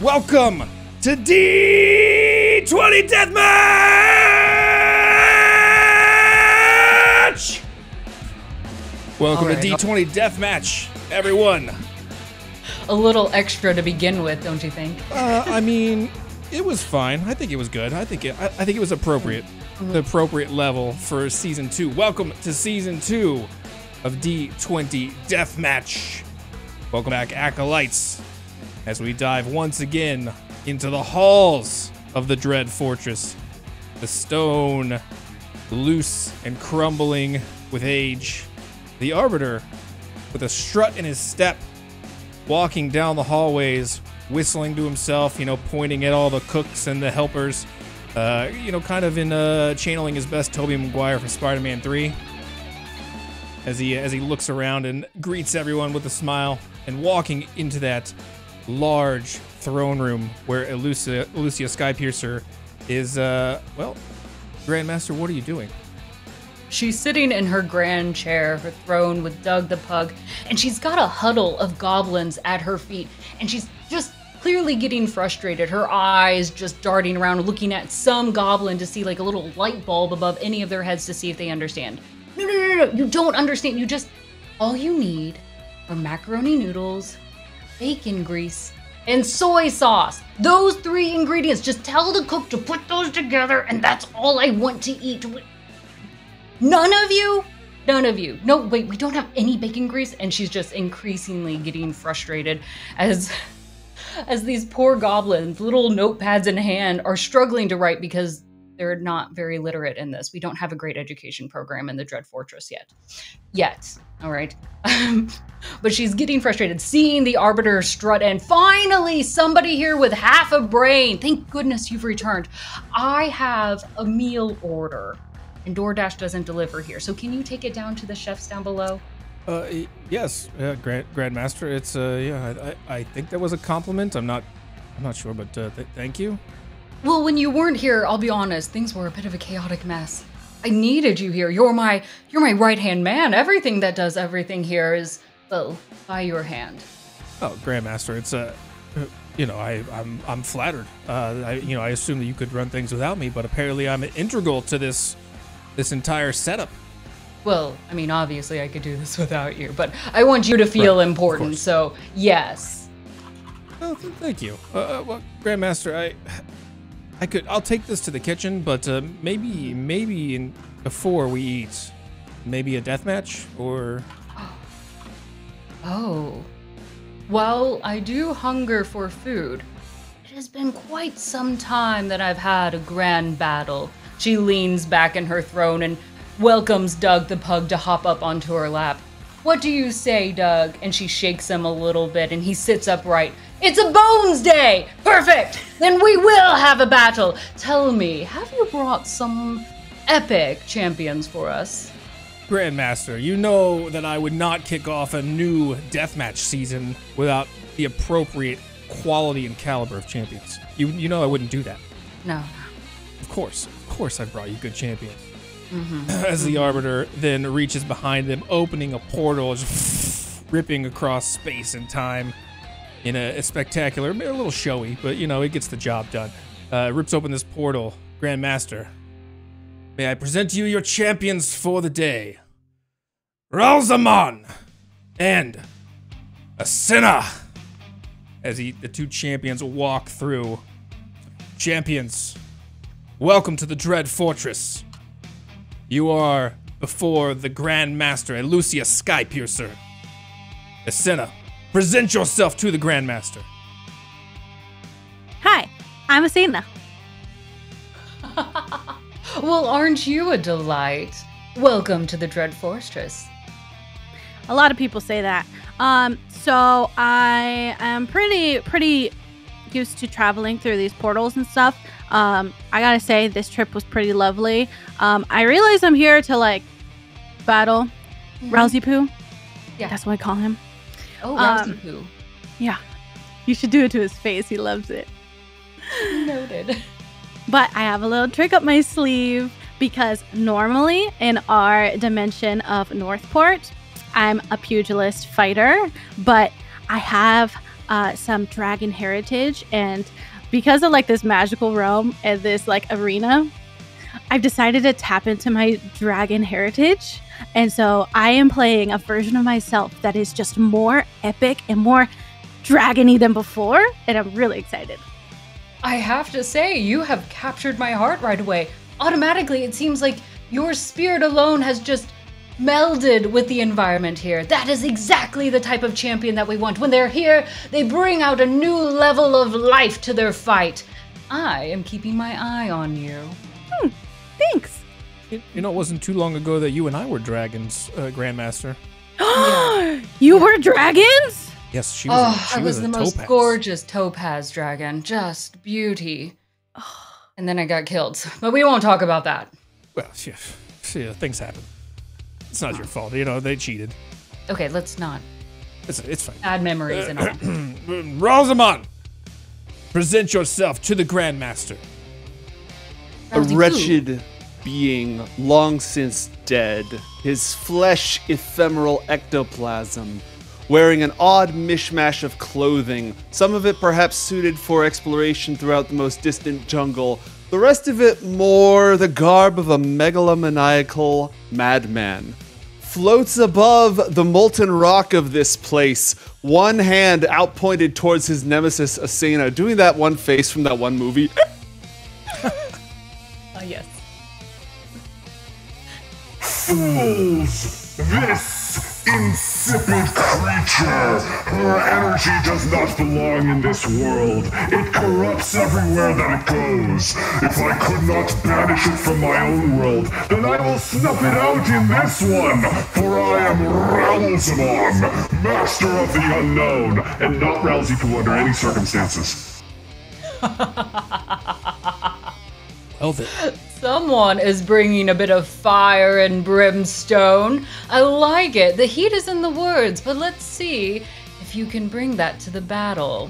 Welcome to D20 Deathmatch! Welcome to D20 Deathmatch, everyone. A little extra to begin with, don't you think? I mean, it was fine. I think it was good. I think it was appropriate. The appropriate level for Season 2. Welcome to Season 2 of D20 Deathmatch. Welcome back, Acolytes, as we dive once again into the halls of the Dread Fortress. The stone, loose and crumbling with age. The Arbiter, with a strut in his step, walking down the hallways, whistling to himself, pointing at all the cooks and the helpers. Kind of in channeling his best Tobey Maguire from Spider-Man 3. As he looks around and greets everyone with a smile, and walking into that large throne room where Lucia Skypiercer is, Grandmaster, what are you doing? She's sitting in her grand chair, her throne with Doug the Pug, and she's got a huddle of goblins at her feet, and she's just clearly getting frustrated. Her eyes just darting around, looking at some goblin to see like a little light bulb above any of their heads to see if they understand. No, you don't understand. All you need are macaroni noodles, bacon grease, and soy sauce. Those 3 ingredients. Just tell the cook to put those together, and that's all I want to eat. None of you? No, wait, we don't have any bacon grease? And she's just increasingly getting frustrated as these poor goblins, little notepads in hand, are struggling to write because they're not very literate in this. We don't have a great education program in the Dread Fortress yet. All right. But she's getting frustrated, seeing the Arbiter strut, and finally somebody here with half a brain. Thank goodness you've returned. I have a meal order, and DoorDash doesn't deliver here. So can you take it down to the chefs down below? Yes, Grandmaster. It's I think that was a compliment. I'm not sure, but thank you. Well, when you weren't here, I'll be honest, things were a bit of a chaotic mess. I needed you here. You're my right-hand man. Everything that does everything here is, well, by your hand. Oh, Grandmaster, it's I'm flattered. I assumed that you could run things without me, but apparently I'm integral to this entire setup. Well, I mean, obviously I could do this without you, but I want you to feel important, so yes. Oh, thank you. Well, Grandmaster, I'll take this to the kitchen, but maybe before we eat, maybe a deathmatch, or... Oh. Well, I do hunger for food. It has been quite some time that I've had a grand battle. She leans back in her throne and welcomes Doug the Pug to hop up onto her lap. What do you say, Doug? And she shakes him a little bit, and he sits upright. It's a Bones Day! Perfect! Then we will have a battle. Tell me, have you brought some epic champions for us? Grandmaster, you know that I would not kick off a new deathmatch season without the appropriate quality and caliber of champions. You know I wouldn't do that. No. Of course I brought you good champions. As the Arbiter then reaches behind them, opening a portal, just ripping across space and time in a spectacular, a little showy, but it gets the job done. Rips open this portal. Grandmaster, may I present to you your champions for the day. Ralzamon and Asena. As the 2 champions walk through. Champions, welcome to the Dread Fortress. You are before the Grandmaster and Lucia Skypiercer. Asena, present yourself to the Grandmaster. Hi, I'm Asena. Well, aren't you a delight? Welcome to the Dread Fortress. A lot of people say that. So I am pretty used to traveling through these portals and stuff. I gotta say, this trip was pretty lovely. I realize I'm here to battle Rousey Poo. Yeah, that's what I call him. Oh, Rousey Poo. Yeah, you should do it to his face. He loves it. Noted. But I have a little trick up my sleeve because normally in our dimension of Northport, I'm a pugilist fighter, but I have some dragon heritage, and because of like this magical realm and this like arena, I've decided to tap into my dragon heritage. And so I am playing a version of myself that is just more epic and more dragony than before, and I'm really excited. I have to say, you have captured my heart right away. Automatically, it seems like your spirit alone has just melded with the environment here. That is exactly the type of champion that we want. When they're here, they bring out a new level of life to their fight. I am keeping my eye on you. Thanks. You know, it wasn't too long ago that you and I were dragons, Grandmaster. You were dragons? Yes, she was. I was the most gorgeous topaz dragon. Just beauty. And then I got killed. But we won't talk about that. Well, yeah, things happen. It's not your fault. You know, they cheated. Okay, let's not. It's fine. Bad memories and all. Ralzamon, present yourself to the Grandmaster. A wretched being long since dead, his flesh ephemeral ectoplasm, wearing an odd mishmash of clothing, some of it perhaps suited for exploration throughout the most distant jungle, the rest of it more the garb of a megalomaniacal madman. Floats above the molten rock of this place, one hand outpointed towards his nemesis Asena, doing that one face from that one movie. Yes. Fools! This insipid creature! Her energy does not belong in this world. It corrupts everywhere that it goes. If I could not banish it from my own world, then I will snuff it out in this one! For I am Ralzamon, master of the unknown, and not Ralzy-Poo under any circumstances. Well then. Someone is bringing a bit of fire and brimstone. I like it. The heat is in the words, but let's see if you can bring that to the battle.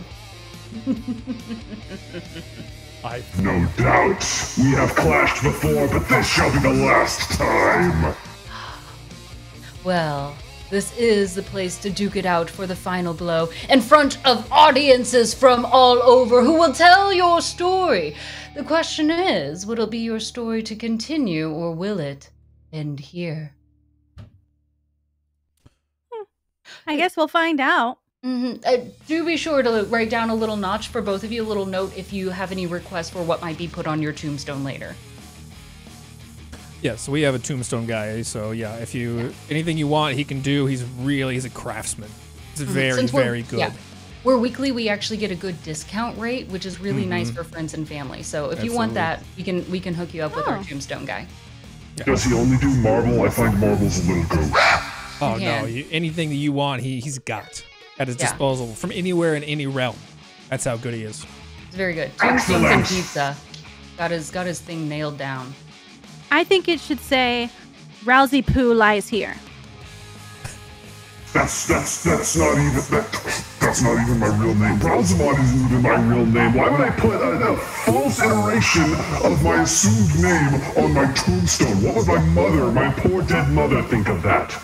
No doubt. We have clashed before, but this shall be the last time. Well, this is the place to duke it out for the final blow in front of audiences from all over who will tell your story. The question is, will it be your story to continue, or will it end here? I guess we'll find out. Do be sure to write down a little notch for both of you, a little note if you have any requests for what might be put on your tombstone later. Yeah, so we have a tombstone guy, so yeah, if you anything you want he can do. He's a craftsman. He's very good. Yeah. We're weekly, we actually get a good discount rate, which is really nice for friends and family. So if you want that, we can hook you up with our tombstone guy. Yeah. Does he only do marble? I find marble's a little gauche. Oh no, anything that you want, he's got at his disposal from anywhere in any realm. That's how good he is. It's very good. Tombstones and pizza. Got his thing nailed down. I think it should say, Ralzy-Poo lies here. That's not even my real name. Ralzamon isn't even my real name. Why would I put a false iteration of my assumed name on my tombstone? What would my mother, my poor dead mother, think of that?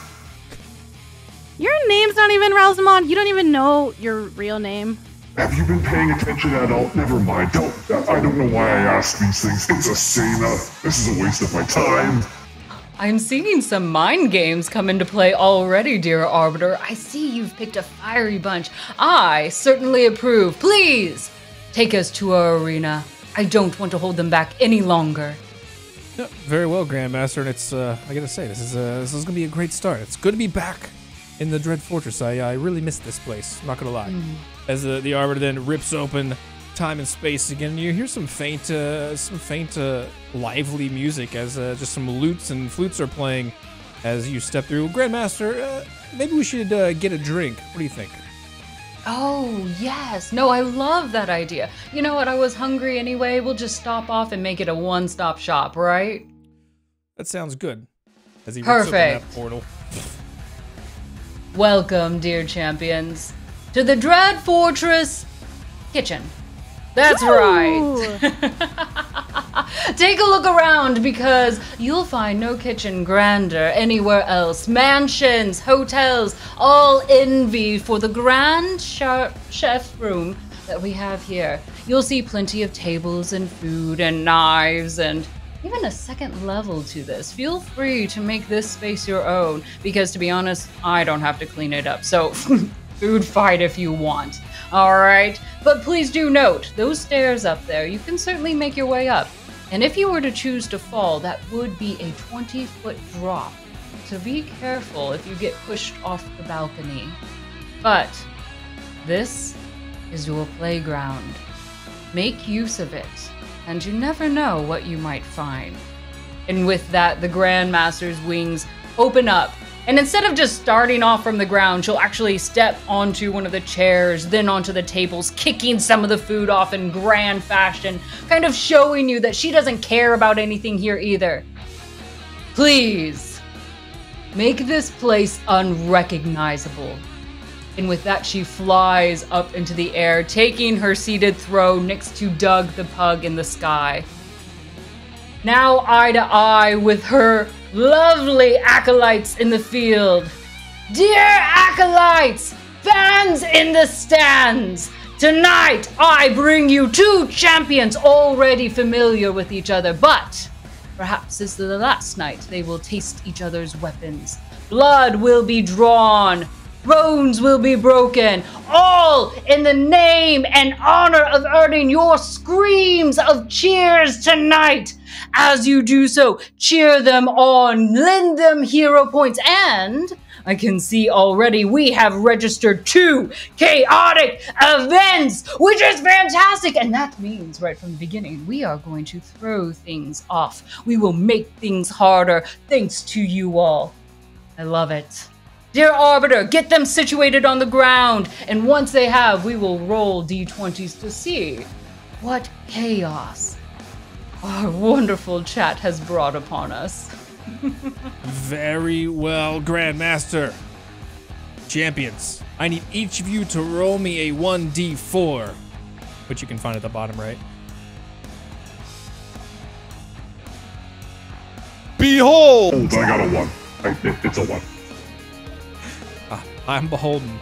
Your name's not even Ralzamon. You don't even know your real name. Have you been paying attention at all? Never mind. I don't know why I ask these things. It's Asena. This is a waste of my time. I'm seeing some mind games come into play already, dear Arbiter. I see you've picked a fiery bunch. I certainly approve. Please, take us to our arena. I don't want to hold them back any longer. Yeah, very well, Grandmaster, and it's I gotta say, this is gonna be a great start. It's good to be back in the Dread Fortress. I really missed this place, I'm not gonna lie. As the Arbiter then rips open time and space again, you hear some faint lively music as just some lutes and flutes are playing as you step through. Grandmaster, maybe we should get a drink. What do you think? Oh, yes. No, I love that idea. You know what? I was hungry anyway. We'll just stop off and make it a one-stop shop, right? That sounds good. As he rips open that portal. Welcome, dear champions, to the Dread Fortress kitchen. That's right. Take a look around because you'll find no kitchen grander anywhere else. Mansions, hotels, all envy for the grand chef room that we have here. You'll see plenty of tables and food and knives and even a second level to this. Feel free to make this space your own because, to be honest, I don't have to clean it up. So food fight if you want. All right, but please do note, those stairs up there, you can certainly make your way up. And if you were to choose to fall, that would be a 20-foot drop. So be careful if you get pushed off the balcony. But this is your playground. Make use of it, and you never know what you might find. And with that, the Grandmaster's wings open up. And instead of just starting off from the ground, she'll actually step onto one of the chairs, then onto the tables, kicking some of the food off in grand fashion, kind of showing you that she doesn't care about anything here either. Please, make this place unrecognizable. And with that, she flies up into the air, taking her seated throne next to Doug the Pug in the sky. Now eye to eye with her lovely acolytes in the field. Dear acolytes, fans in the stands, tonight I bring you two champions already familiar with each other, but perhaps this is the last night they will taste each other's weapons. Blood will be drawn, bones will be broken, all in the name and honor of earning your screams of cheers tonight. As you do so, cheer them on, lend them hero points, and I can see already we have registered 2 chaotic events, which is fantastic. And that means right from the beginning, we are going to throw things off. We will make things harder thanks to you all. I love it. Dear Arbiter, get them situated on the ground. And once they have, we will roll D20s to see what chaos our wonderful chat has brought upon us. Very well, Grandmaster. Champions, I need each of you to roll me a 1d4, which you can find at the bottom right. Behold! I got a 1. It's a 1. I'm beholden.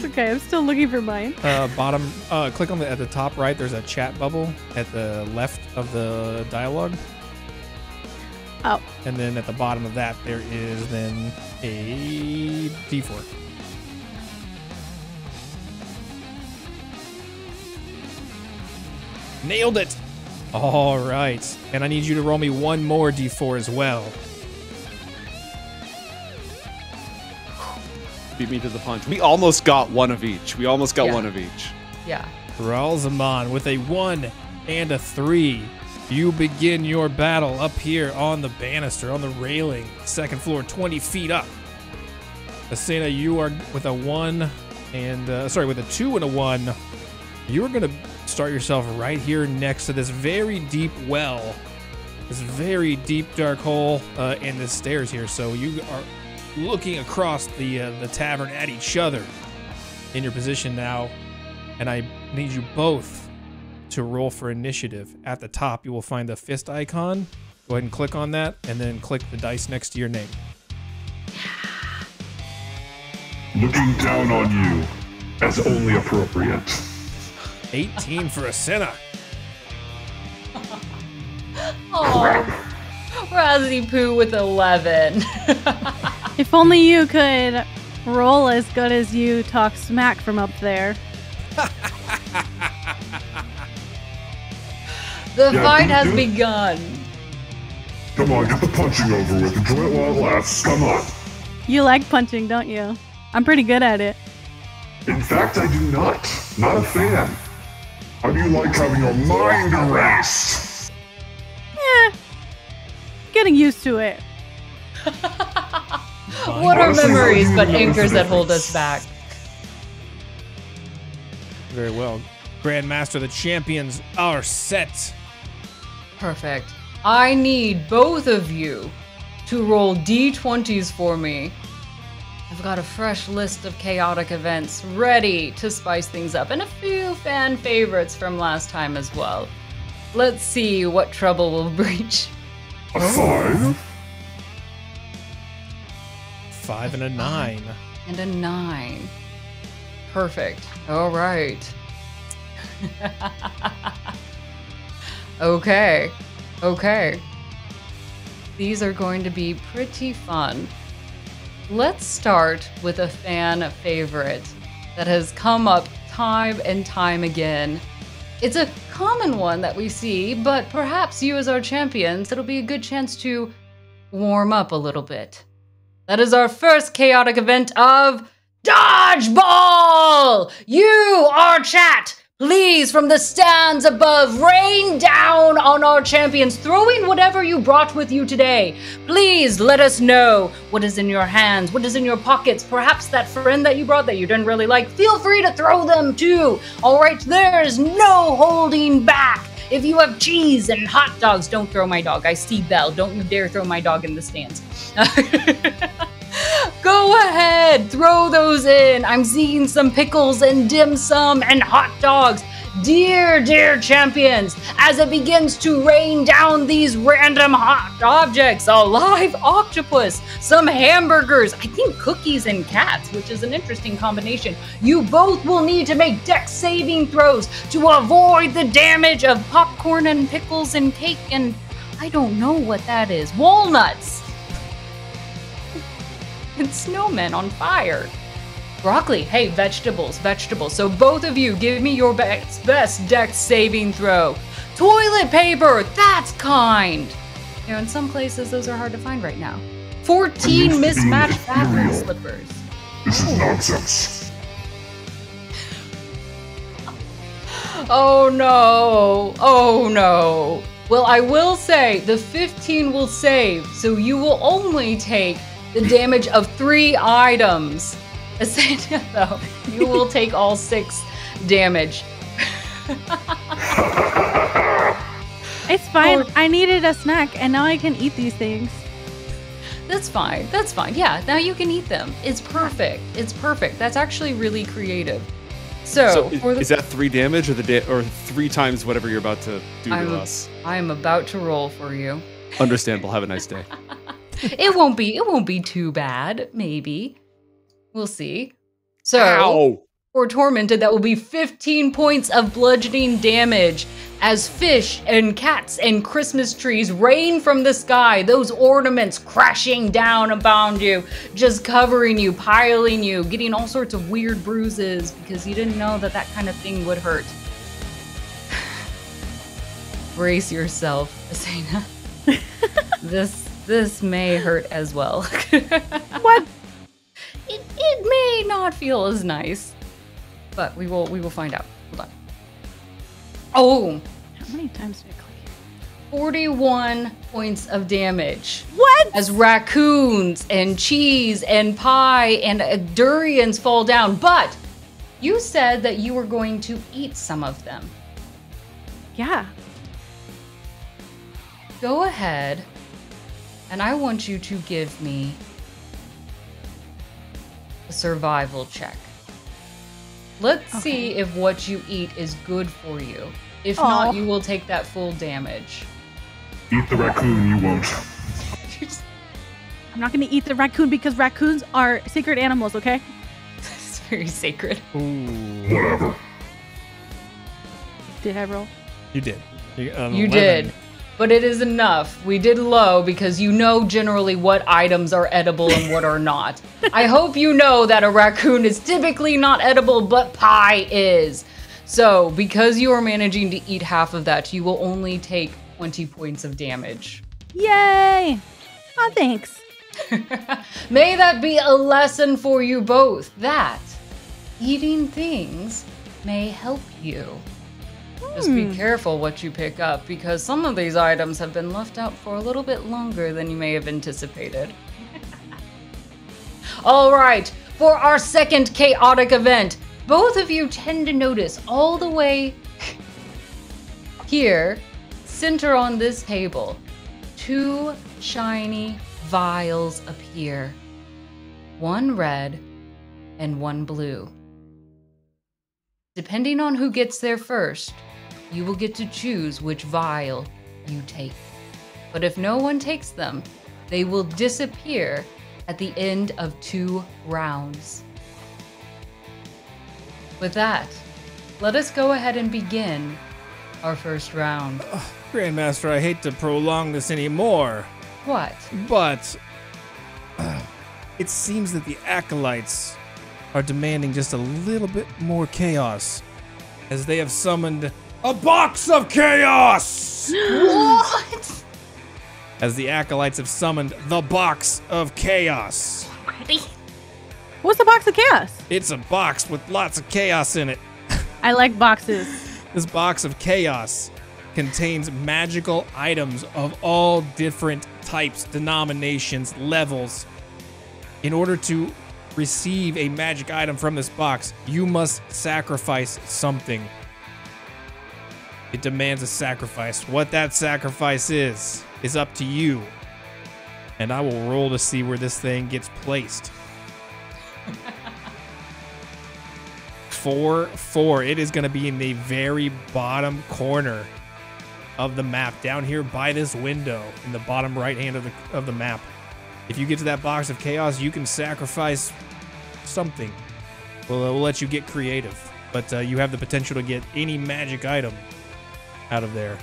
Okay, I'm still looking for mine. Bottom, click on at the top right. There's a chat bubble at the left of the dialogue. Oh. And then at the bottom of that, there is then a D4. Nailed it. All right. And I need you to roll me one more D4 as well. Beat me to the punch. We almost got one of each. Yeah. Yeah. Ralzamon with a 1 and a 3. You begin your battle up here on the banister, on the railing, second floor, 20 feet up. Asena, you are with a 1 and, with a 2 and a 1. You are going to start yourself right here next to this very deep well, this very deep dark hole, and the stairs here. So you are looking across the tavern at each other in your position now, and I need you both to roll for initiative. At the top, you will find the fist icon. Go ahead and click on that, and then click the dice next to your name. Looking down on you, as only appropriate. 18 for Asena. Oh, Razzie Poo with 11. If only you could roll as good as you talk smack from up there. The fight has begun. Come on, get the punching over with. Enjoy it while it lasts. Come on. You like punching, don't you? I'm pretty good at it. In fact, I do not. Not a fan. How do you like having your mind erased? Getting used to it. What are memories but anchors that hold us back? Very well. Grandmaster, the champions are set. Perfect. I need both of you to roll D20s for me. I've got a fresh list of chaotic events ready to spice things up, and a few fan favorites from last time as well. Let's see what trouble will breach. A 5? 5 and a 9. And a 9. Perfect. All right. Okay. These are going to be pretty fun. Let's start with a fan favorite that has come up time and time again. It's a common one that we see, but perhaps you as our champions, it'll be a good chance to warm up a little bit. That is our first chaotic event of Dodgeball! You, our chat, please, from the stands above, rain down on our champions, throwing whatever you brought with you today. Please let us know what is in your hands, what is in your pockets. Perhaps that friend that you brought that you didn't really like, feel free to throw them too. All right, there is no holding back. If you have cheese and hot dogs, don't throw my dog. I see Belle. Don't you dare throw my dog in the stands. Go ahead, throw those in. I'm seeing some pickles and dim sum and hot dogs. Dear champions, as it begins to rain down these random hot objects, a live octopus, some hamburgers, I think cookies and cats, which is an interesting combination. You both will need to make dex saving throws to avoid the damage of popcorn and pickles and cake and I don't know what that is. Walnuts. And snowmen on fire. Broccoli, hey, vegetables. So both of you, give me your best dex saving throw. Toilet paper, that's kind. You know, in some places, those are hard to find right now. 14 mismatched bathroom slippers. This is nonsense. Oh no. Well, I will say the 15 will save, so you will only take the damage of 3 items. Asena, though, you will take all 6 damage. It's fine. I needed a snack, and now I can eat these things. That's fine. Yeah, now you can eat them. It's perfect. That's actually really creative. So is that 3 damage or 3 times whatever you're about to do to us? I am about to roll for you. Understandable. Have a nice day. It won't be too bad, maybe. We'll see. So, Ow! for Tormented, that will be 15 points of bludgeoning damage as fish and cats and Christmas trees rain from the sky, those ornaments crashing down upon you, just covering you, piling you, getting all sorts of weird bruises because you didn't know that kind of thing would hurt. Brace yourself, Asena. This may hurt as well. What? It may not feel as nice, but we will find out. Hold on. Oh, How many times did I click here? 41 points of damage. What? As raccoons and cheese and pie and durians fall down. But you said that you were going to eat some of them. Yeah. Go ahead, and I want you to give me a survival check. Let's see if what you eat is good for you. If not, you will take that full damage. Eat the raccoon, you won't. I'm not going to eat the raccoon because raccoons are sacred animals, okay? It's very sacred. Whatever. Did I roll? You did. You did. But it is enough. We did low because you know generally what items are edible and what are not. I hope you know that a raccoon is typically not edible, but pie is. So, because you are managing to eat half of that, you will only take 20 points of damage. Yay! Oh, thanks. May that be a lesson for you both, that eating things may help you. Just be careful what you pick up, because some of these items have been left out for a little bit longer than you may have anticipated. All right, for our second chaotic event, both of you tend to notice all the way here, center on this table, 2 shiny vials appear. 1 red and 1 blue. Depending on who gets there first, you will get to choose which vial you take. But if no one takes them, they will disappear at the end of 2 rounds. With that, let us go ahead and begin our first round. Grandmaster, I hate to prolong this anymore, What? but it seems that the acolytes are demanding just a little bit more chaos, as they have summoned a box of chaos! What? As the acolytes have summoned the box of chaos. What's the box of chaos? It's a box with lots of chaos in it. I like boxes. This box of chaos contains magical items of all different types, denominations, levels. In order to receive a magic item from this box, you must sacrifice something. It demands a sacrifice. What that sacrifice is up to you. And I will roll to see where this thing gets placed. 4-4. It is going to be in the very bottom corner of the map, down here by this window in the bottom right hand of the map. If you get to that box of chaos, you can sacrifice something. We'll let you get creative, but you have the potential to get any magic item out of there.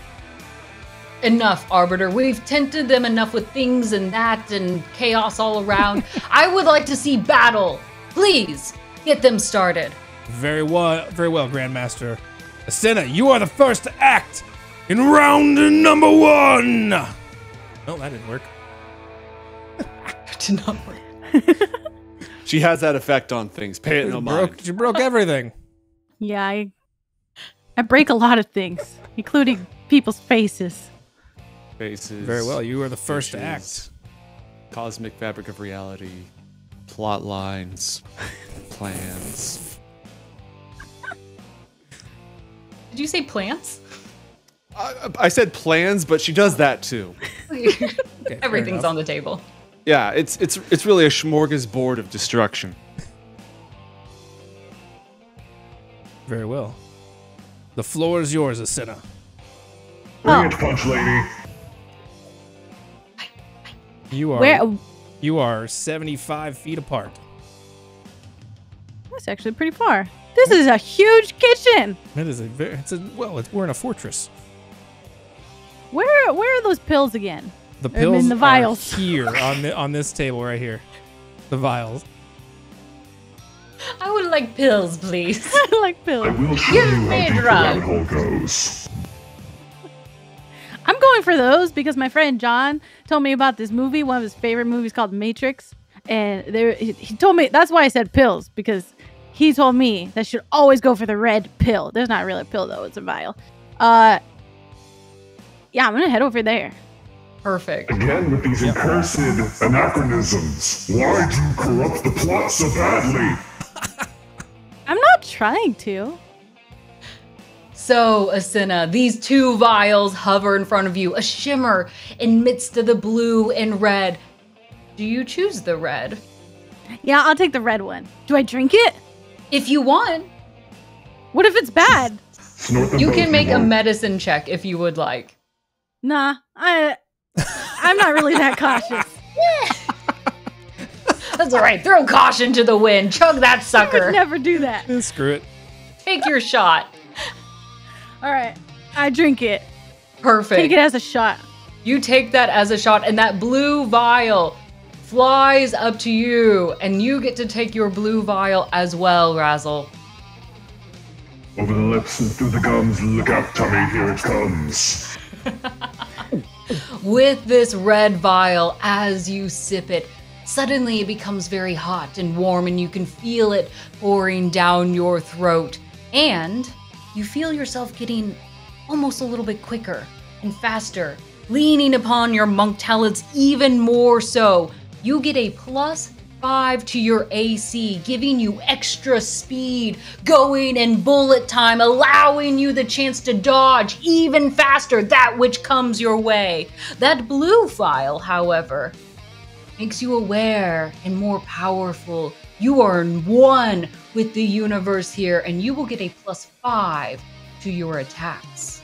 Enough, Arbiter. We've tempted them enough with things and that and chaos all around. I would like to see battle. Please, get them started. Very well, Grandmaster. Asena, you are the first to act in round number 1. No, that didn't work. Did not work. She has that effect on things. Pay it no mind. She broke everything. Yeah, I break a lot of things, including people's faces. Faces. Very well, you are the first to wishes, act. Cosmic fabric of reality. Plot lines. Plans. Did you say plants? I said plans, but she does that too. Okay, Everything's on the table. Yeah, it's really a smorgasbord of destruction. Very well. The floor is yours, Asena. Bring it, Punch Lady. You are 75 feet apart. That's actually pretty far. This is a huge kitchen. It is we're in a fortress. Where are those pills again? The pills in the vials. are here on this table right here. The vials. I would like pills, please. I like pills. I will show Give you me how a deep the drug. rabbit hole goes. I'm going for those because my friend John told me about this movie, one of his favorite movies called Matrix. And he told me, that's why I said pills, because he told me that I should always go for the red pill. There's not really a pill, though. It's a vial. Yeah, I'm going to head over there. Perfect. Again with these accursed anachronisms. Why do you corrupt the plot so badly? I'm not trying to. So, Asena, these 2 vials hover in front of you, a shimmer in midst of the blue and red. Do you choose the red? Yeah, I'll take the red one. Do I drink it? If you want, What if it's bad? Snort them you both, can make a want. medicine check if you would like. Nah, I'm not really that cautious. That's all right. Throw caution to the wind. Chug that I would sucker. never do that. Screw it. Take your shot. All right, I drink it. Perfect. Take it as a shot. You take that as a shot, and that blue vial flies up to you, and you get to take your blue vial as well, Razzle. Over the lips and through the gums. Look out, Tummy. Here it comes. With this red vial, as you sip it, suddenly it becomes very hot and warm, and you can feel it pouring down your throat. And you feel yourself getting almost a little bit quicker and faster, leaning upon your monk talents even more so. You get a +5 to your AC, giving you extra speed, going in bullet time, allowing you the chance to dodge even faster that which comes your way. That blue file, however, makes you aware and more powerful. You are one with the universe here, and you will get a +5 to your attacks.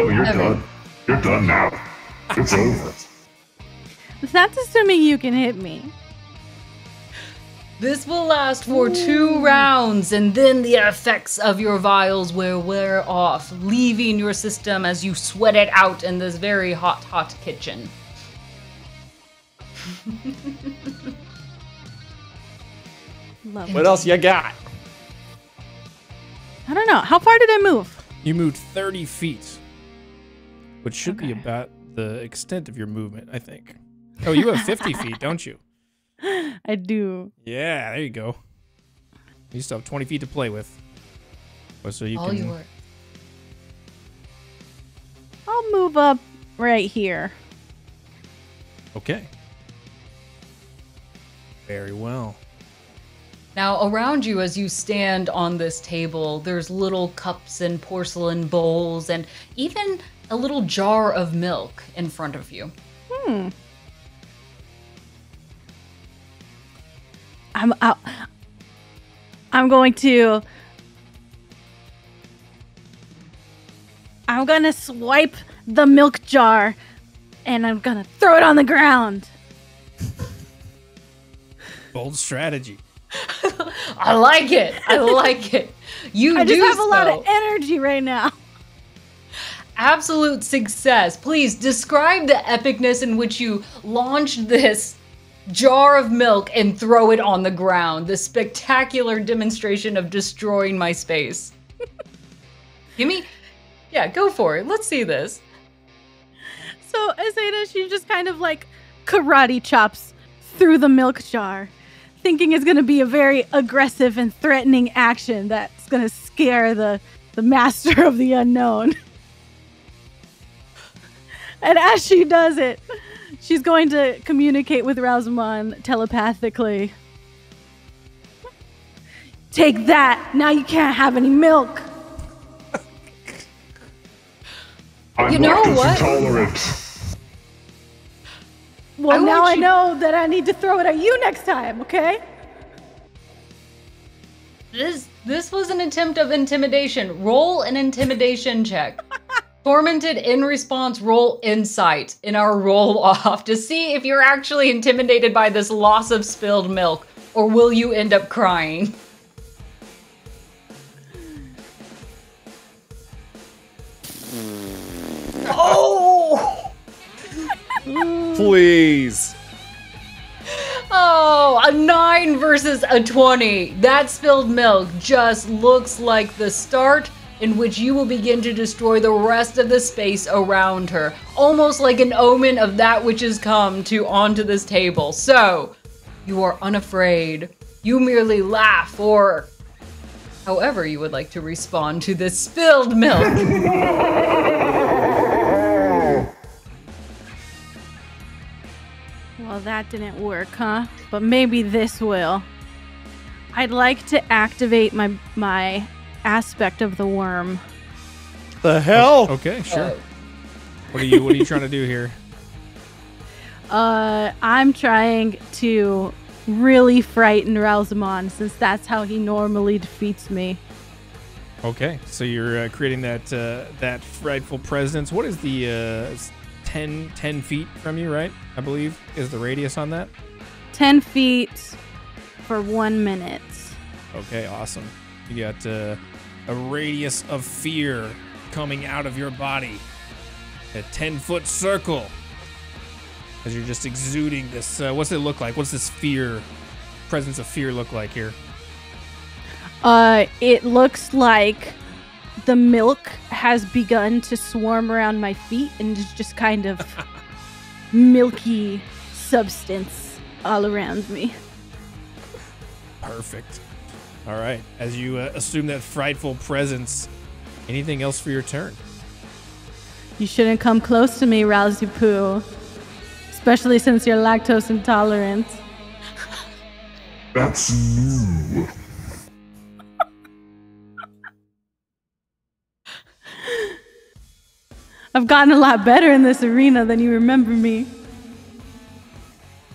Oh, you're Evan. done. You're done now. It's over. That's assuming you can hit me. This will last for 2 rounds, and then the effects of your vials will wear off, leaving your system as you sweat it out in this very hot, hot kitchen. Love What else you got? I don't know. How far did I move? You moved 30 feet, which should be Okay. about the extent of your movement, I think. Oh, you have 50 feet, don't you? I do. Yeah, there you go. You still have 20 feet to play with. So you All can. yours. I'll move up right here. Okay. Very well. Now, around you as you stand on this table, there's little cups and porcelain bowls and even a little jar of milk in front of you. I'm going to. I'm gonna swipe the milk jar, and I'm gonna throw it on the ground. Bold strategy. I like it. I like it. You I do just have a lot so. of energy right now. Absolute success. Please describe the epicness in which you launched this jar of milk and throw it on the ground. The spectacular demonstration of destroying my space. Yeah, go for it. Let's see this. So Asena, she just kind of like karate chops through the milk jar, thinking it's gonna be a very aggressive and threatening action that's gonna scare the master of the unknown. And as she does it, she's going to communicate with Ralzamon telepathically. Take that! Now you can't have any milk! I'm You know lactose what? intolerant. Well, now want I you- know that I need to throw it at you next time, okay? This was an attempt of intimidation. Roll an intimidation check. Tormented in response, roll insight in our roll off to see if you're actually intimidated by this loss of spilled milk, or will you end up crying? Oh! Please. Oh, a 9 versus a 20. That spilled milk just looks like the start in which you will begin to destroy the rest of the space around her. Almost like an omen of that which has come onto this table. So, you are unafraid. You merely laugh, or however you would like to respond to this spilled milk. Well, that didn't work, huh? But maybe this will. I'd like to activate my aspect of the worm. The hell? Okay, sure. What are you trying to do here? I'm trying to really frighten Ralzamon, since that's how he normally defeats me. Okay, so you're creating that frightful presence. What is the it's 10 feet from you, right? I believe is the radius on that. 10 feet for 1 minute. Okay, awesome. You got a radius of fear coming out of your body. A 10-foot circle. As you're just exuding this. What's it look like? What's this presence of fear look like here? It looks like the milk has begun to swarm around my feet and is just kind of milky substance all around me. Perfect. All right. As you assume that frightful presence, anything else for your turn? You shouldn't come close to me, Ralzipoo. Especially since you're lactose intolerant. That's new. I've gotten a lot better in this arena than you remember me.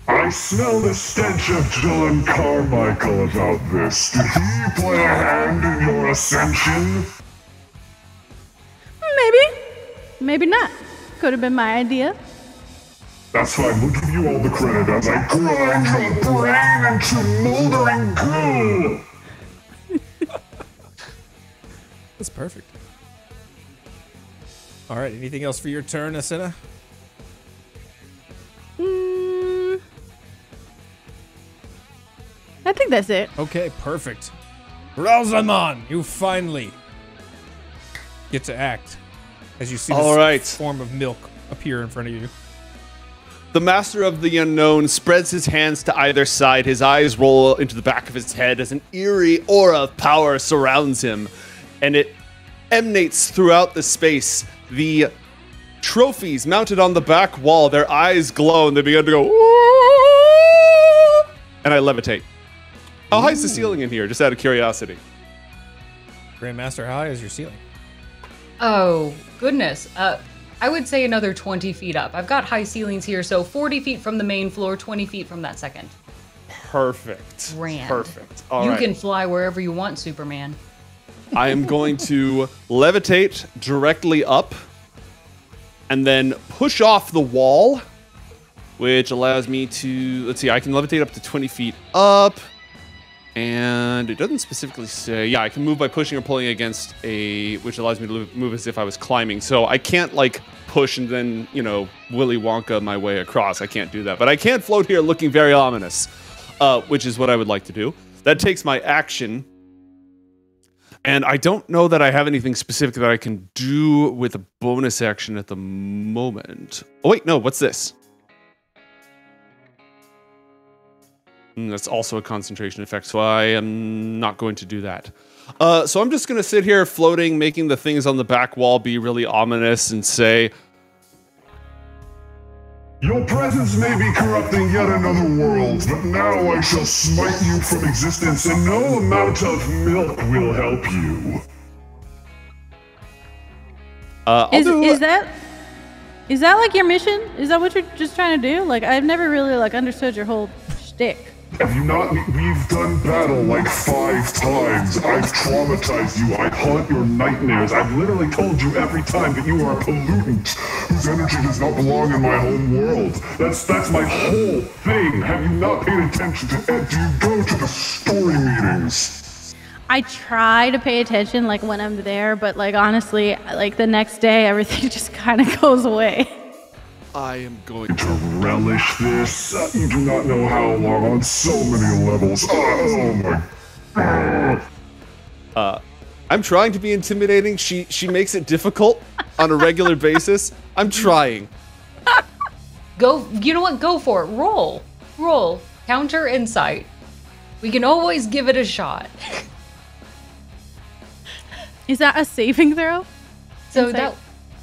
I smell the stench of John Carmichael about this. Did he play a hand in your ascension? Maybe. maybe not. Could have been my idea. That's fine, we'll give you all the credit as I grind your brain into moldering goo! That's perfect. All right, anything else for your turn, Asena? I think that's it. Okay, perfect. Ralzamon, you finally get to act as you see this form of milk appear in front of you. The Master of the Unknown spreads his hands to either side. His eyes roll into the back of his head as an eerie aura of power surrounds him, and it emanates throughout the space. The trophies mounted on the back wall, their eyes glow, and they begin to go, "Ooh!" And I levitate. How high is the ceiling in here, just out of curiosity? Grandmaster, how high is your ceiling? Oh, goodness. I would say another 20 feet up. I've got high ceilings here, so 40 feet from the main floor, 20 feet from that second. Perfect. Grand. Perfect. You can fly wherever you want, Superman. I am going to levitate directly up and then push off the wall, which allows me to, let's see, I can levitate up to 20 feet up. And it doesn't specifically say, yeah, I can move by pushing or pulling against which allows me to move as if I was climbing. So I can't like push and then, Willy Wonka my way across. I can't do that. But I can float here looking very ominous, which is what I would like to do. That takes my action. And I don't know that I have anything specific that I can do with a bonus action at the moment. Oh, wait, no, what's this? That's also a concentration effect, so I am not going to do that. So I'm just going to sit here floating, making the things on the back wall be really ominous and say, Your presence may be corrupting yet another world, but now I shall smite you from existence, and no amount of milk will help you. Is that like your mission? Is that what you're just trying to do? Like, I've never really understood your whole shtick. Have you not? We've done battle like 5 times. I've traumatized you. I haunt your nightmares. I've literally told you every time that you are a pollutant whose energy does not belong in my home world. That's my whole thing. Have you not paid attention to it? Do you go to the story meetings? I try to pay attention when I'm there, but honestly, the next day everything just kind of goes away. I am going to relish this. You do not know how long on so many levels. Oh my. I'm trying to be intimidating. She makes it difficult on a regular basis. I'm trying. Go. You know what? Go for it. Roll. Counter insight. We can always give it a shot. Is that a saving throw? So insight?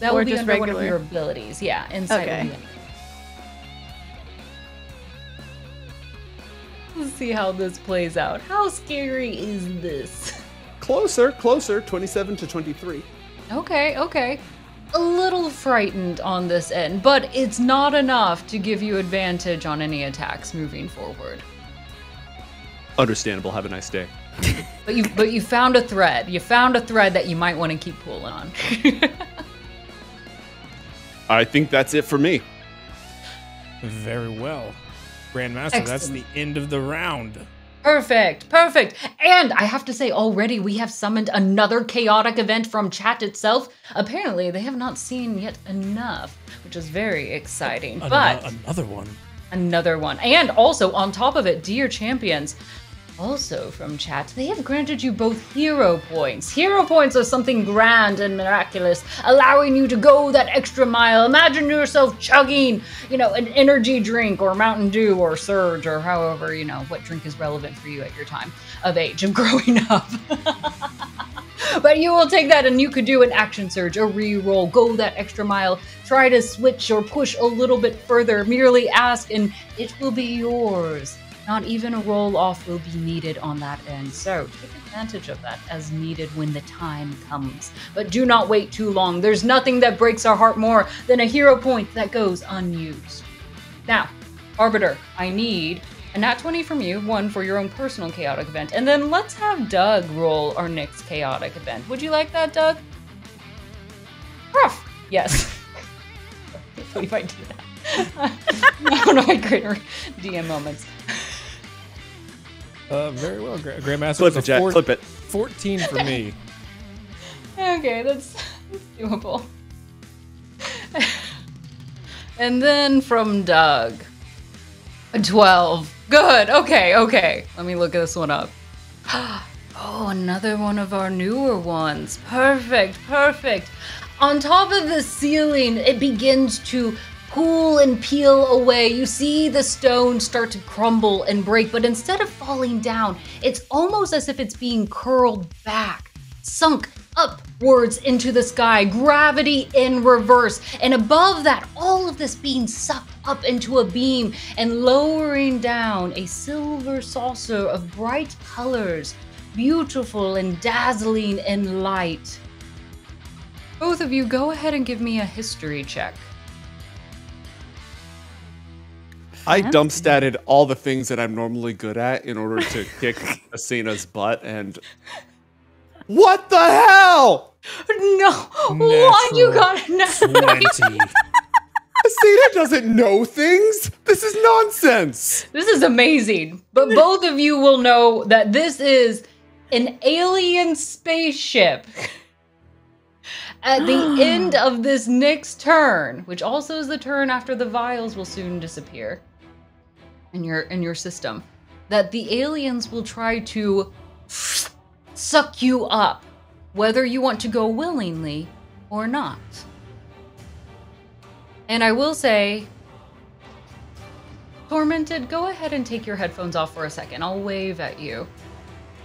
That or will be just under regular? one of your abilities. Yeah, insight Okay. will be. Let's see how this plays out. How scary is this? Closer. 27 to 23. Okay. A little frightened on this end, but it's not enough to give you advantage on any attacks moving forward. Understandable. Have a nice day. But you found a thread. You found a thread that you might want to keep pulling on. I think that's it for me. Very well. Grandmaster, Excellent. That's the end of the round. Perfect. And I have to say, already we have summoned another chaotic event from chat itself. Apparently, they have not seen yet enough, which is very exciting. But Another one. And also, on top of it, dear champions, also from chat, they have granted you both hero points. Hero points are something grand and miraculous, allowing you to go that extra mile. Imagine yourself chugging, an energy drink or Mountain Dew or Surge or however, what drink is relevant for you at your time of age of growing up. But you will take that and you could do an action surge, a re-roll, go that extra mile, try to switch or push a little bit further, merely ask and it will be yours. Not even a roll-off will be needed on that end, so take advantage of that as needed when the time comes. But do not wait too long. There's nothing that breaks our heart more than a hero point that goes unused. Now, Arbiter, I need a nat 20 from you, one for your own personal chaotic event, and then let's have Doug roll our next chaotic event. Would you like that, Doug? Ruff! Yes. I can't believe I do that. One of my greater DM moments. Very well, Grandmaster. Flip it, Jack. Flip it. 14 for me. Okay, that's doable. And then from Doug, a 12. Good. Okay. Let me look this one up. Oh, another one of our newer ones. Perfect. On top of the ceiling, it begins to cool and peel away. You see the stone start to crumble and break, but instead of falling down, it's almost as if it's being curled back, sunk upwards into the sky, gravity in reverse. And above that, all of this being sucked up into a beam and lowering down a silver saucer of bright colors, beautiful and dazzling in light. Both of you, go ahead and give me a history check. I dump statted all the things that I'm normally good at in order to kick Asena's butt, and what the hell? No, what you got? 20. Asena doesn't know things. This is nonsense. This is amazing. But both of you will know that this is an alien spaceship. At the end of this next turn, which also is the turn after the vials will soon disappear in your system, that the aliens will try to suck you up, whether you want to go willingly or not. And I will say, Tormented, go ahead and take your headphones off for a second. I'll wave at you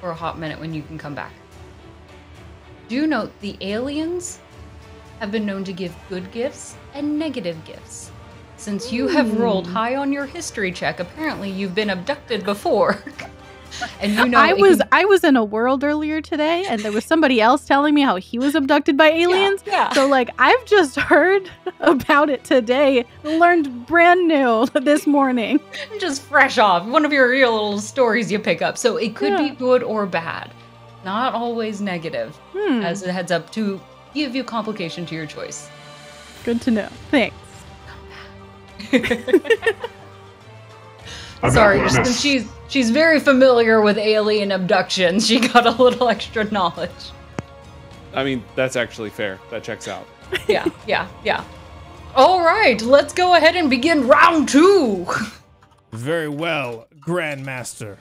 for a hot minute when you can come back. Do note the aliens have been known to give good gifts and negative gifts. Since you have rolled high on your history check, apparently you've been abducted before. And you know I was in a world earlier today, and there was somebody else telling me how he was abducted by aliens. Yeah. So like I've just heard about it today, learned brand new this morning. Just fresh off one of your real little stories you pick up. So it could be good or bad, not always negative. As a heads up to give you complication to your choice. Good to know. Thanks. Sorry, just since she's very familiar with alien abductions, she got a little extra knowledge. I mean, that's actually fair. That checks out. Yeah. All right, let's go ahead and begin round 2. Very well, Grandmaster.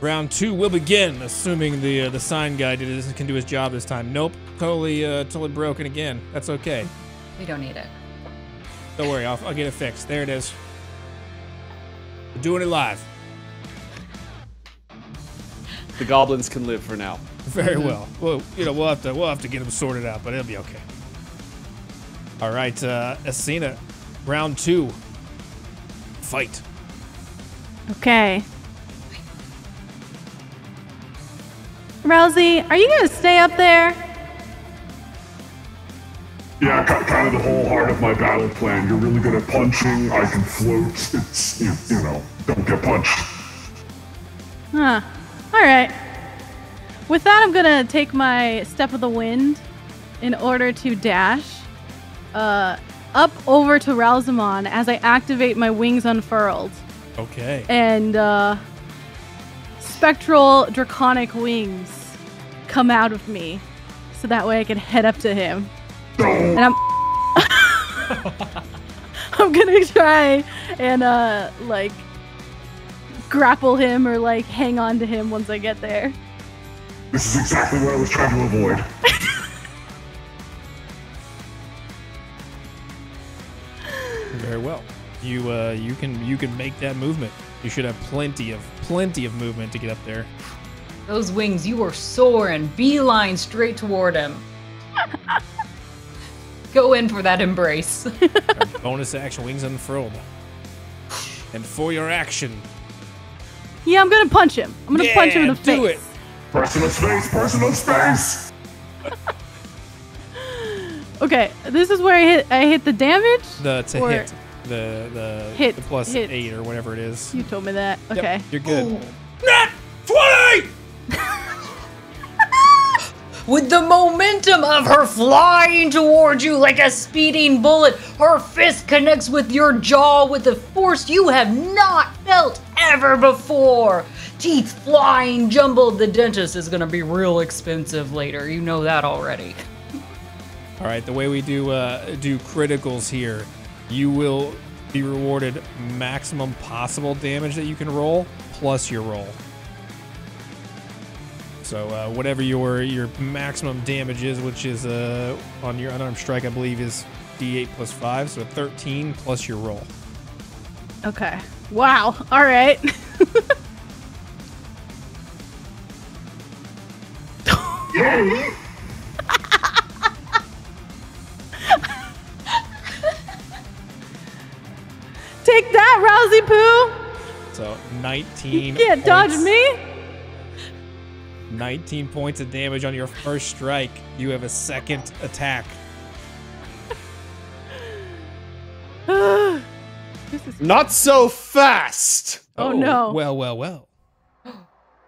Round 2 will begin, assuming the sign guy can do his job this time. Nope, totally broken again. That's okay. We don't need it. Don't worry, I'll get it fixed. There it is. We're doing it live. The goblins can live for now. Very well. Well, we'll have to get them sorted out, but it'll be okay. All right, Asena, round 2. Fight. Okay. Rousey, are you gonna stay up there? Yeah, kind of the whole heart of my battle plan. You're really good at punching. I can float. It's, you know, don't get punched. Huh. All right. With that, I'm gonna take my Step of the Wind in order to dash up over to Ralzamon as I activate my wings unfurled. Okay. And spectral draconic wings come out of me, so that way I can head up to him. And I'm gonna try and like grapple him or like hang on to him once I get there. This is exactly what I was trying to avoid. Very well. You can make that movement. You should have plenty of movement to get up there. Those wings, you were soaring, beeline straight toward him. Go in for that embrace. Bonus action, wings unfurled. And for your action. Yeah, I'm gonna punch him. I'm gonna punch him in the face. Do it. Personal space. Okay, this is where I hit the damage. It's a or hit. The hit, the plus hit. 8 or whatever it is. You told me that. Yep, Okay. you're good. Nat 20! with the momentum of her flying towards you like a speeding bullet. Her fist connects with your jaw with a force you have not felt ever before. Teeth flying jumbled. The dentist is gonna be real expensive later. You know that already. All right, the way we do criticals here, you will be rewarded maximum possible damage that you can roll plus your roll. So whatever your maximum damage is, which is on your unarmed strike, I believe is D8 plus 5, so 13 plus your roll. Okay. Wow. All right. Take that, Rousey Poo. So 19 You can't dodge me. 19 points of damage on your first strike. You have a second attack. Not so fast! Oh, no. Well.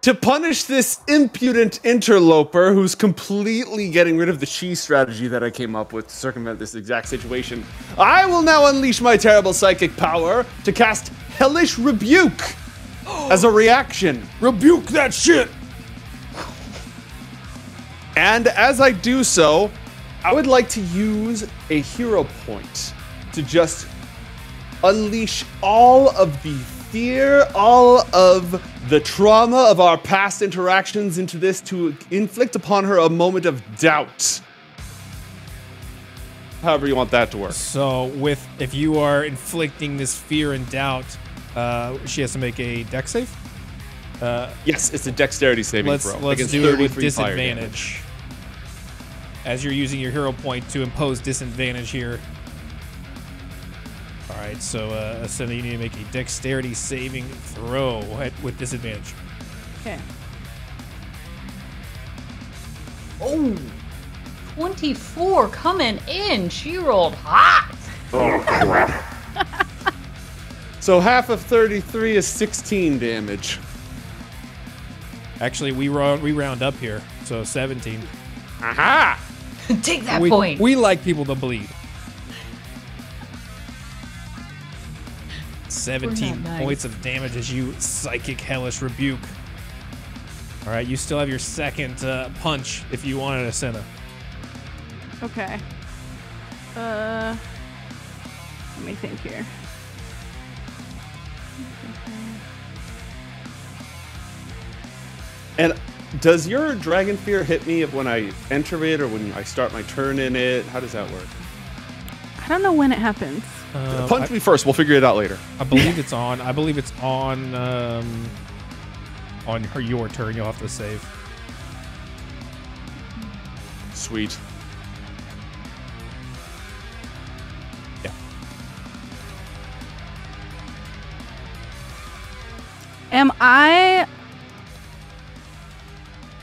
To punish this impudent interloper who's completely getting rid of the she strategy that I came up with to circumvent this exact situation, I will now unleash my terrible psychic power to cast Hellish Rebuke as a reaction. Rebuke that shit! And as I do so, I would like to use a hero point to just unleash all of the fear, all of the trauma of our past interactions into this to inflict upon her a moment of doubt. However you want that to work. So if you are inflicting this fear and doubt, she has to make a dex save? Yes, it's a dexterity saving throw. Let's against do it with 33 fire disadvantage. As you're using your hero point to impose disadvantage here. All right, so Asena, you need to make a dexterity saving throw with disadvantage. Okay. Oh, 24 coming in. She rolled hot. Oh, crap. So half of 33 is 16 damage. Actually, we round up here, so 17. Aha! Take that point. We like people to bleed. 17 nice. points of damage as you psychic hellish rebuke. All right, you still have your second punch if you wanted, Asena. Okay. Let me think here. And does your Dragon Fear hit me when I enter it or when I start my turn in it? How does that work? I don't know when it happens. Punch me first. We'll figure it out later. I believe it's on. I believe it's on your turn. You'll have to save. Sweet. Yeah. Am I?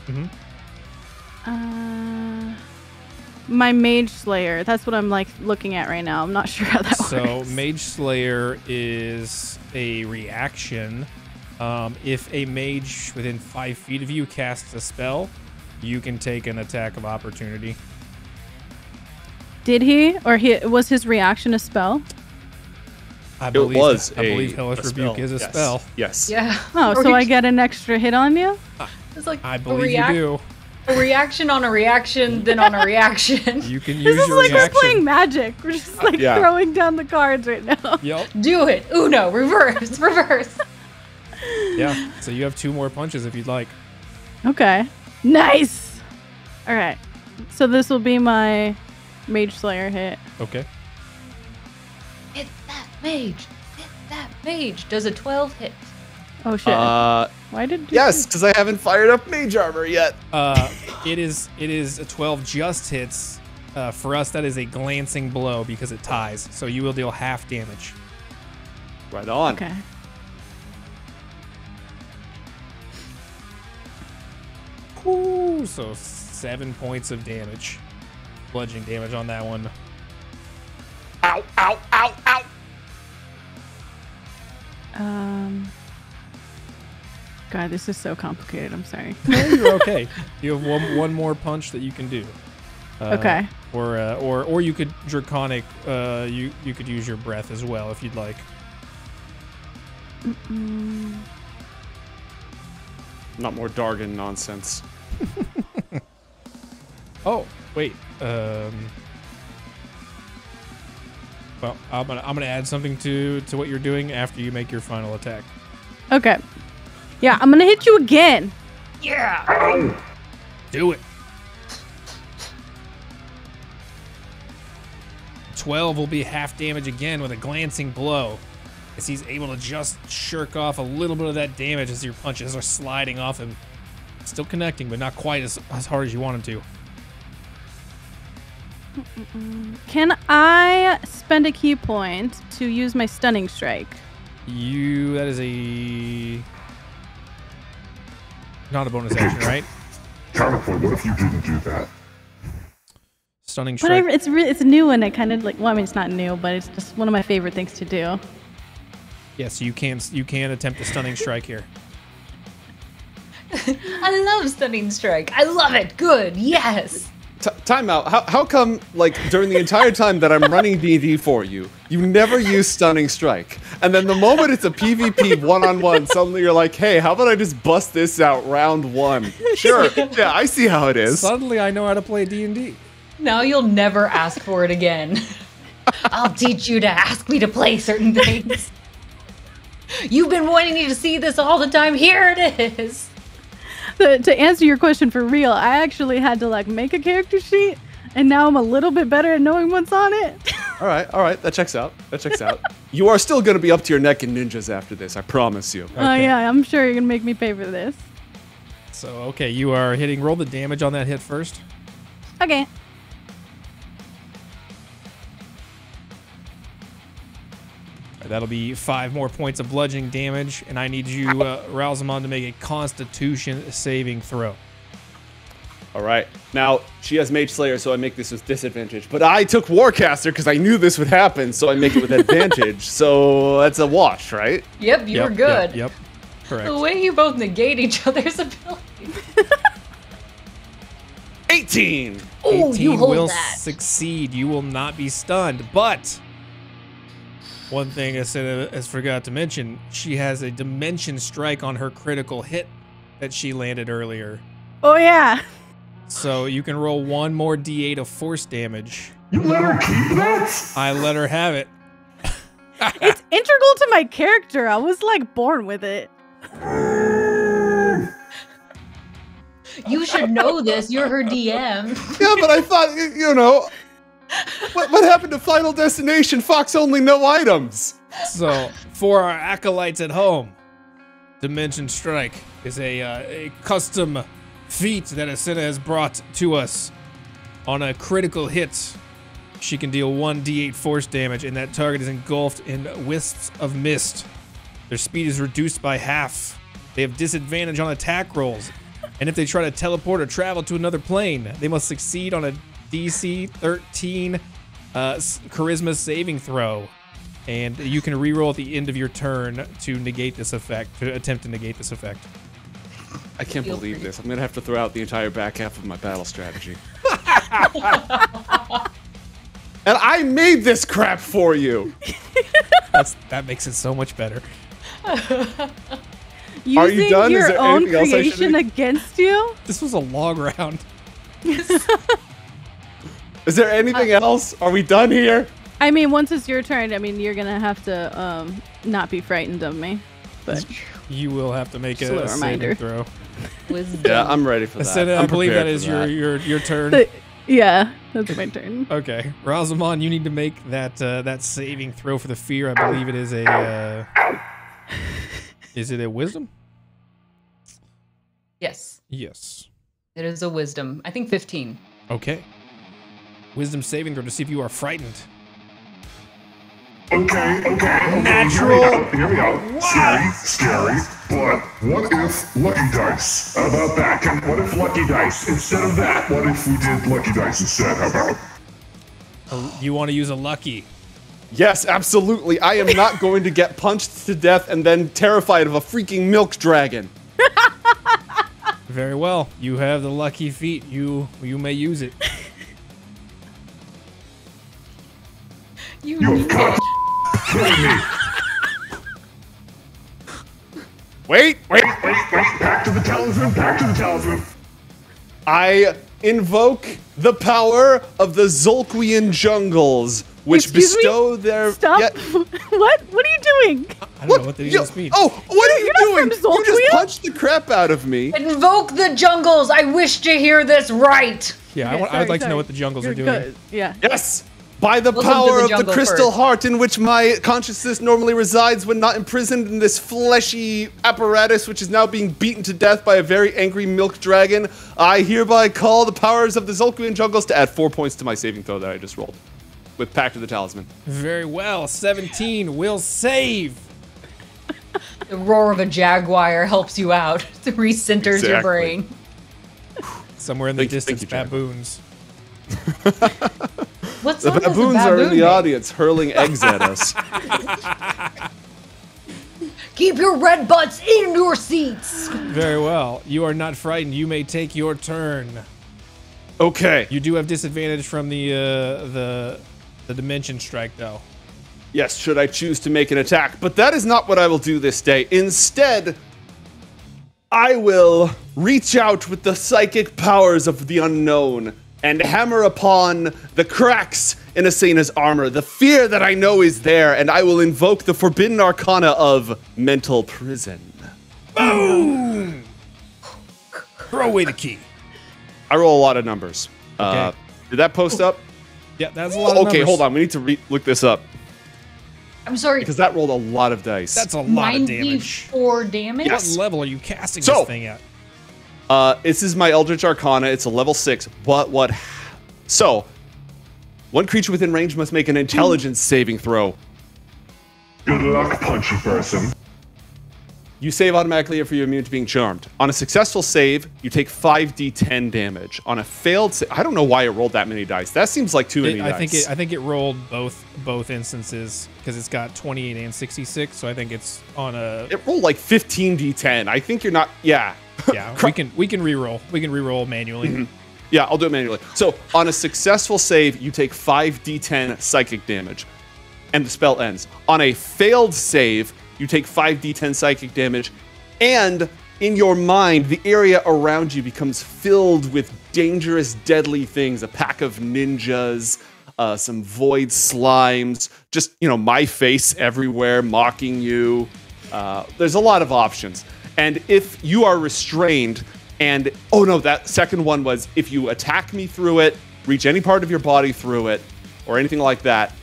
Mm-hmm. My Mageslayer. That's what I'm like looking at right now. I'm not sure how that works. So Mageslayer is a reaction. If a mage within 5 feet of you casts a spell, you can take an attack of opportunity. Did he? Or was his reaction a spell? I believe Hellish a Rebuke spell. is a Yes. spell. Yes. Yeah. Oh, so I get an extra hit on you? It's like I believe you do. A reaction on a reaction, then on a reaction. You can This use is your like reaction. we're playing Magic. We're just like Yeah. throwing down the cards right now. Yep. Do it. Uno. Reverse. Reverse. Yeah. So you have 2 more punches if you'd like. Okay. Nice. All right. So this will be my Mageslayer hit. Okay. Hit that mage. Hit that mage. Does a 12 hit? Oh shit. Why did you Yes, because I haven't fired up mage armor yet. It is a 12 just hits. For us, that is a glancing blow because it ties. So you will deal half damage. Right on. Okay. Ooh, so 7 points of damage. Bludgeoning damage on that one. Ow, ow, ow, ow. God, this is so complicated. I'm sorry. No, you're okay. You have one more punch that you can do. Okay. Or you could draconic. You could use your breath as well if you'd like. Not more Dargan nonsense. Oh, wait. Well, I'm gonna add something to what you're doing after you make your final attack. Okay. Yeah, I'm gonna hit you again. Yeah. Do it. 12 will be half damage again with a glancing blow, as he's able to just shirk off a little bit of that damage as your punches are sliding off him. Still connecting, but not quite as hard as you want him to. Can I spend a key point to use my stunning strike? That is not a bonus action, right? Counterpoint, what if you didn't do that? Stunning strike. But it's new and I kind of like. Well, I mean, it's not new, but it's just one of my favorite things to do. Yes, you can attempt a stunning strike here. I love Stunning Strike. I love it. Good. Yes. Time out. How come, like, during the entire time that I'm running D&D for you, you never use Stunning Strike? And then the moment it's a PvP one-on-one, suddenly you're like, hey, how about I just bust this out round one? Sure. Yeah, I see how it is. Suddenly I know how to play D&D. Now you'll never ask for it again. I'll teach you to ask me to play certain things. You've been wanting me to see this all the time. Here it is. To answer your question for real, I actually had to like make a character sheet, and now I'm a little bit better at knowing what's on it. All right. That checks out. You are still going to be up to your neck in ninjas after this, I promise you. Oh yeah, I'm sure you're gonna make me pay for this. So, okay, you are hitting. Roll the damage on that hit first. Okay. That'll be 5 more points of bludgeoning damage, and I need you, Ralzamon, to make a Constitution saving throw. All right. Now, she has Mageslayer, so I make this with disadvantage. But I took Warcaster because I knew this would happen, so I make it with advantage. So that's a wash, right? Yep, you were good. Yep. Correct. The way you both negate each other's abilities. 18! Oh, 18 you hold will that. succeed. You will not be stunned, but one thing I said I forgot to mention, she has a Dimension Strike on her critical hit that she landed earlier. Oh yeah. So you can roll 1 more D8 of force damage. You let her keep that? I let her have it. It's integral to my character. I was like born with it. You should know this. You're her DM. Yeah, but I thought, you know, what happened to Final Destination? Fox only no items. So for our acolytes at home, Dimension Strike is a custom feat that Asena has brought to us. On a critical hit, she can deal 1d8 force damage, and that target is engulfed in wisps of mist. Their speed is reduced by half. They have disadvantage on attack rolls, and if they try to teleport or travel to another plane, they must succeed on a DC 13 charisma saving throw. And you can reroll at the end of your turn to negate this effect, to attempt to negate this effect. I can't believe this. I'm going to have to throw out the entire back half of my battle strategy. And I made this crap for you. That makes it so much better. Using Are you done? Is your there own anything else I should creation do? against you? This was a long round. Is there anything else? Are we done here? I mean, once it's your turn, I mean, you're gonna have to not be frightened of me. But You will have to make Just a a little saving reminder. throw. Wisdom. Yeah, I'm ready for that. Asena, I I'm believe that prepared is for your turn. yeah, that's my turn. Okay, Ralzamon, you need to make that saving throw for the fear. I believe it is a. Is it a wisdom? Yes, Yes. it is a wisdom. I think 15. Okay. Wisdom saving throw to see if you are frightened. Okay. Natural. Here we go. Scary. But what if Lucky Dice? How about that? What if Lucky Dice? Instead of that, what if we did Lucky Dice instead? How about? You want to use a lucky? Yes, absolutely. I am not going to get punched to death and then terrified of a freaking milk dragon. Very well. You have the lucky feat. You may use it. You've got to kill me. Wait. Back to the talisman. I invoke the power of the Zolquian jungles, which Excuse bestow me? their... Stop. Yeah, What? What are you doing? I don't know what the just mean. Oh, what are you You're not doing? from You just Zolquia? punched the crap out of me. Invoke the jungles. I wish to hear this right. Yeah, Okay, I would like to sorry. know what the jungles are You're doing. good. Yeah. Yes. By the Welcome to power the of the jungle crystal first. heart in which my consciousness normally resides when not imprisoned in this fleshy apparatus which is now being beaten to death by a very angry milk dragon, I hereby call the powers of the Zolquian jungles to add 4 points to my saving throw that I just rolled with Pact of the Talisman. Very well. 17 will save. The roar of a jaguar helps you out. It recenters your Exactly. brain. Somewhere in the Thank you, distance, Jack. baboons. What The song does a baboons are in baboon the make? audience hurling eggs at us. Keep your red butts in your seats. Very well. You are not frightened. You may take your turn. Okay. You do have disadvantage from the dimension strike, though. Yes, should I choose to make an attack. But that is not what I will do this day. Instead, I will reach out with the psychic powers of the unknown and hammer upon the cracks in Asena's armor, the fear that I know is there, and I will invoke the forbidden arcana of mental prison. Boom! Throw away the key. I roll a lot of numbers. Okay. Did that post up? Yeah, that's a lot of Okay, numbers. hold on. We need to look this up I'm sorry. because that rolled a lot of dice. That's a lot of damage. 94 damage? Yes. What level are you casting So- this thing at? This is my Eldritch Arcana. It's a level 6. But so, one creature within range must make an intelligence saving throw. Good luck, punchy person. You save automatically if you're immune to being charmed. On a successful save, you take 5d10 damage. On a failed save, I don't know why it rolled that many dice. That seems like too many dice. I think it rolled both instances because it's got 28 and 66. So I think it's on a It rolled like 15d10. I think you're not. Yeah. yeah. we can re-roll. We can re-roll manually. Yeah, I'll do it manually. So on a successful save, you take 5d10 psychic damage, and the spell ends. On a failed save, you take 5d10 psychic damage, and in your mind, the area around you becomes filled with dangerous, deadly things. A pack of ninjas, some void slimes, just, my face everywhere mocking you. There's a lot of options. And if you are restrained, and oh no, that second one was if you attack me through it, reach any part of your body through it, or anything like that,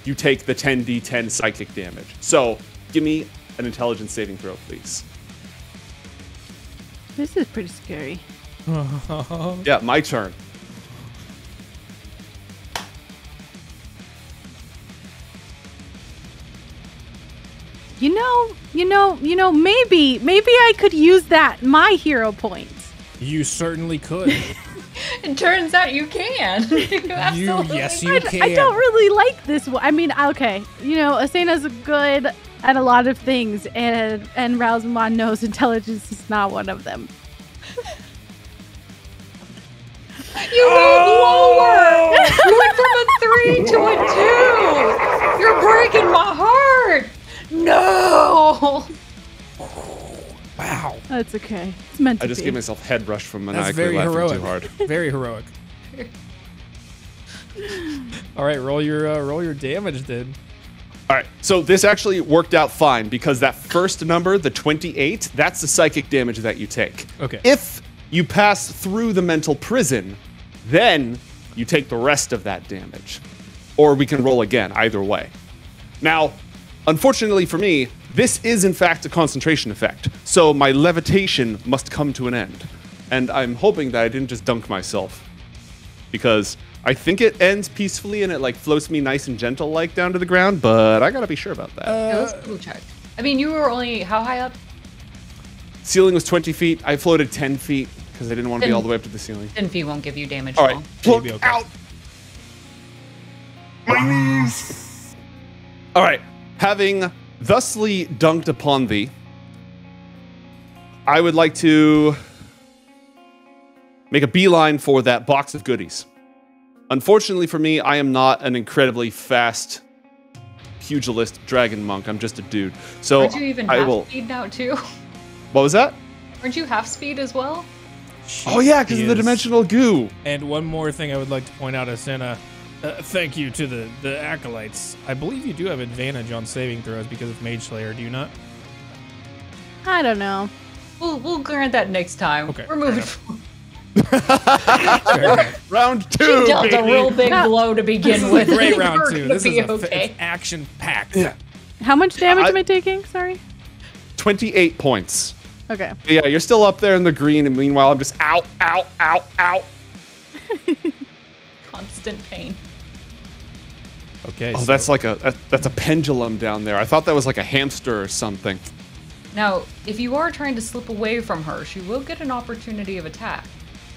you take the 10d10 psychic damage. So give me an intelligence saving throw, please. This is pretty scary. Yeah, my turn. Maybe I could use that, my hero points. You certainly could. It turns out you can. Absolutely. Yes, you can. I don't really like this one. I mean, okay, Asena's good at a lot of things, and Ralzamon knows intelligence is not one of them. You moved lower. You went from a 3 to a 2. You're breaking my heart. No. Wow. That's okay. It's meant to I be. just gave myself head rush from That's maniacally very laughing heroic. too hard. Very heroic. All right, roll your damage then. All right, so this actually worked out fine because that first number, the 28, that's the psychic damage that you take. Okay. If you pass through the mental prison, then you take the rest of that damage. Or we can roll again, either way. Now, unfortunately for me, this is in fact a concentration effect, so my levitation must come to an end. And I'm hoping that I didn't just dunk myself, because I think it ends peacefully and it floats me nice and gentle down to the ground, but I gotta be sure about that. Let's double check. I mean, you were only how high up? Ceiling was 20 feet. I floated 10 feet because I didn't want to be all the way up to the ceiling. 10 feet won't give you damage. All at right, float Maybe okay. out. My knees. All right, having thusly dunked upon thee, I would like to make a beeline for that box of goodies. Unfortunately for me, I am not an incredibly fast pugilist dragon monk. I'm just a dude. So Aren't you even half speed now too? What was that? Aren't you half speed as well? Oh yeah, because of the dimensional goo. And one more thing I would like to point out, Asena. Thank you to the acolytes. I believe you do have advantage on saving throws because of Mageslayer. Do you not? I don't know. We'll grant that next time. Okay, We're moving forward. Round 2. She dealt a real big blow to begin with. Great We're round 2. gonna This be is okay. it's action-packed. Yeah. How much damage am I taking? Sorry. 28 points. Okay. Yeah, you're still up there in the green, and meanwhile, I'm just ow, ow, ow, ow. Constant pain. Okay. Oh, that's like that's a pendulum down there. I thought that was like a hamster or something. Now, if you are trying to slip away from her, she will get an opportunity of attack.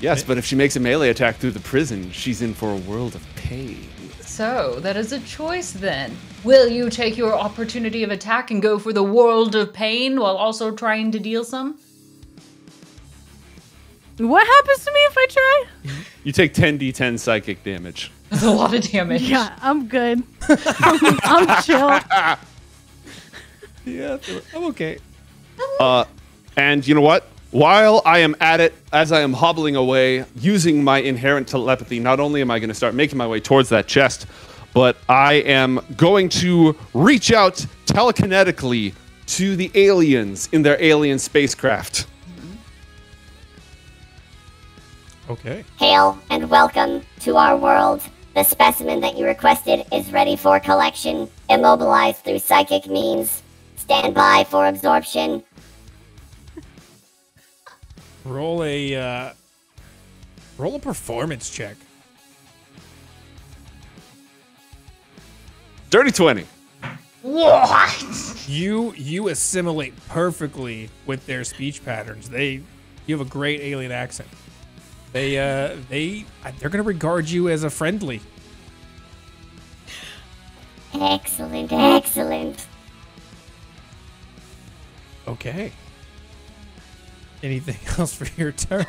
Yes, but if she makes a melee attack through the prison, she's in for a world of pain. So, that is a choice then. Will you take your opportunity of attack and go for the world of pain while also trying to deal some? What happens to me if I try? You take 10d10 psychic damage. That's a lot of damage. Yeah, I'm good. I'm chill. Yeah, I'm okay. And you know what? While I am at it, as I am hobbling away, using my inherent telepathy, not only am I going to start making my way towards that chest, but I am going to reach out telekinetically to the aliens in their alien spacecraft. Okay. Hail and welcome to our world. The specimen that you requested is ready for collection. Immobilized through psychic means. Stand by for absorption. Roll a performance check. Dirty 20. What? You assimilate perfectly with their speech patterns. You have a great alien accent. They're gonna regard you as a friendly. Excellent, excellent. Okay. Anything else for your turn?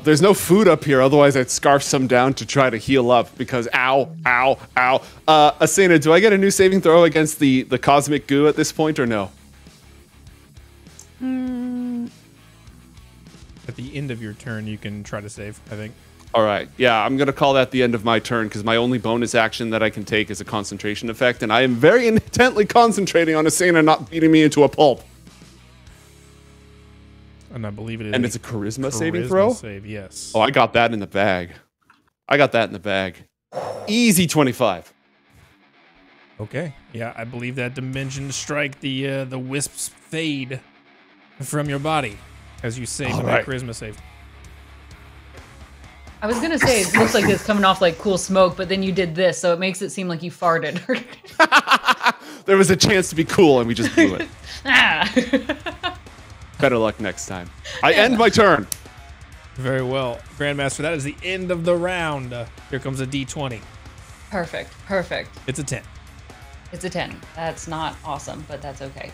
There's no food up here, otherwise I'd scarf some down to try to heal up because ow, ow, ow. Asena, do I get a new saving throw against the cosmic goo at this point or no? At the end of your turn, you can try to save, I think. All right. Yeah, I'm going to call that the end of my turn because my only bonus action that I can take is a concentration effect, and I am very intently concentrating on Asena not beating me into a pulp. And I believe it is. And it's a charisma saving throw? Save, yes. Oh, I got that in the bag. Easy 25. Okay. Yeah, I believe that dimension strike, the wisps fade from your body as you save All that right. charisma save. I was gonna say it looks like it's coming off like cool smoke, but then you did this, so it makes it seem like you farted. There was a chance to be cool, and we just blew it. Ah. Better luck next time. I end my turn. Very well. Grandmaster, that is the end of the round. Here comes a D20. Perfect. It's a 10. It's a 10. That's not awesome, but that's okay.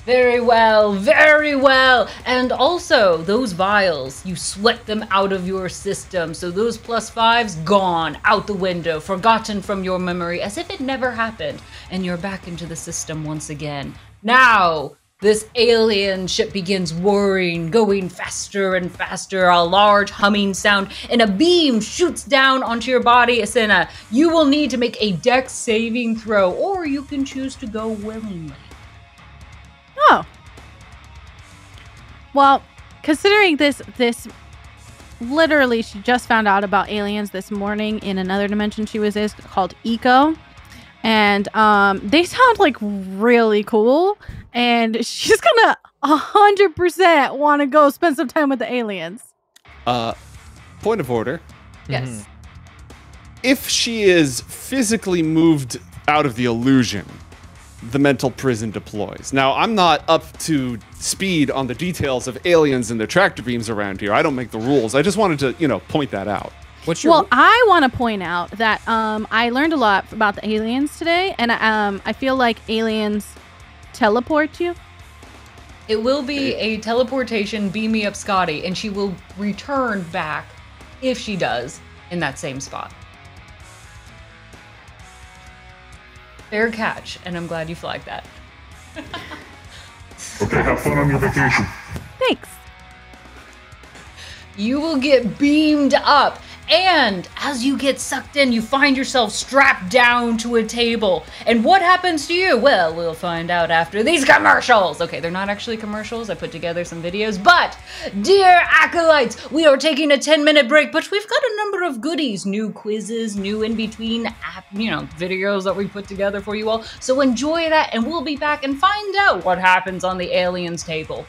Very well. And also, those vials, you sweat them out of your system. So those +5s, gone, out the window, forgotten from your memory, as if it never happened. And you're back into the system once again. Now, this alien ship begins whirring, going faster and faster, a large humming sound, and a beam shoots down onto your body. Asena, you will need to make a dex saving throw, or you can choose to go willingly. Oh. Well, considering this literally she just found out about aliens this morning in another dimension she was in called Eco. And they sound like really cool. And she's gonna 100% want to go spend some time with the aliens. Point of order. Yes. If she is physically moved out of the illusion, the mental prison deploys. Now, I'm not up to speed on the details of aliens and their tractor beams around here. I don't make the rules. I just wanted to, point that out. Well, I want to point out that I learned a lot about the aliens today, and I feel like aliens teleport you. It will be a teleportation, beam me up Scotty, and she will return back, if she does, in that same spot. Fair catch, and I'm glad you flagged that. Okay, have fun on your vacation. Thanks. You will get beamed up, and as you get sucked in, you find yourself strapped down to a table. And what happens to you? Well, we'll find out after these commercials. Okay, they're not actually commercials. I put together some videos. But, dear acolytes, we are taking a 10-minute break, but we've got a number of goodies. New quizzes, new in-between videos that we put together for you all. So enjoy that, and we'll be back and find out what happens on the aliens table.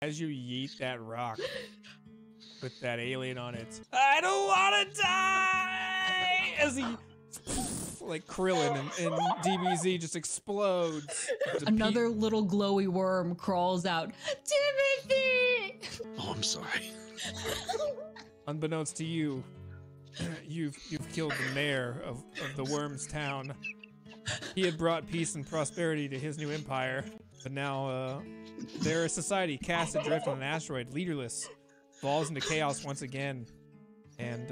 As you yeet that rock with that alien on it, I don't want to die! As he, like Krillin and DBZ just explodes. Another little glowy worm crawls out. Timothy! Oh, I'm sorry. Unbeknownst to you, you've killed the mayor of the Worms town. He had brought peace and prosperity to his new empire, but now their society cast adrift on an asteroid, leaderless, falls into chaos once again, and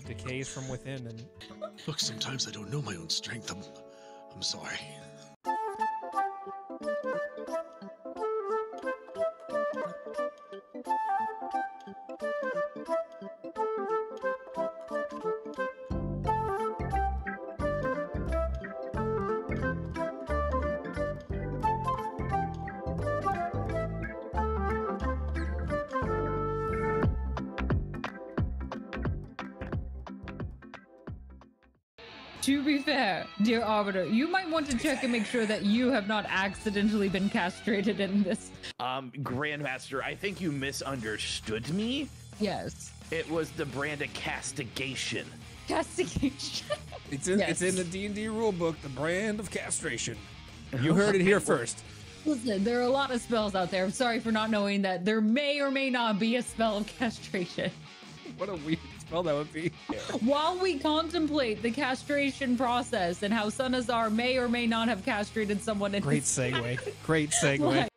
decays from within. And Look, sometimes I don't know my own strength. I'm sorry. To be fair, dear Arbiter, you might want to check and make sure that you have not accidentally been castrated in this. Grandmaster, I think you misunderstood me. Yes. It was the brand of castigation. Castigation. it's in the D&D rulebook, the brand of castration. You heard it here first. Listen, there are a lot of spells out there. I'm sorry for not knowing that there may or may not be a spell of castration. What a weird spell that would be. While we contemplate the castration process and how Sunazar may or may not have castrated someone in Great segue. Great segue. What?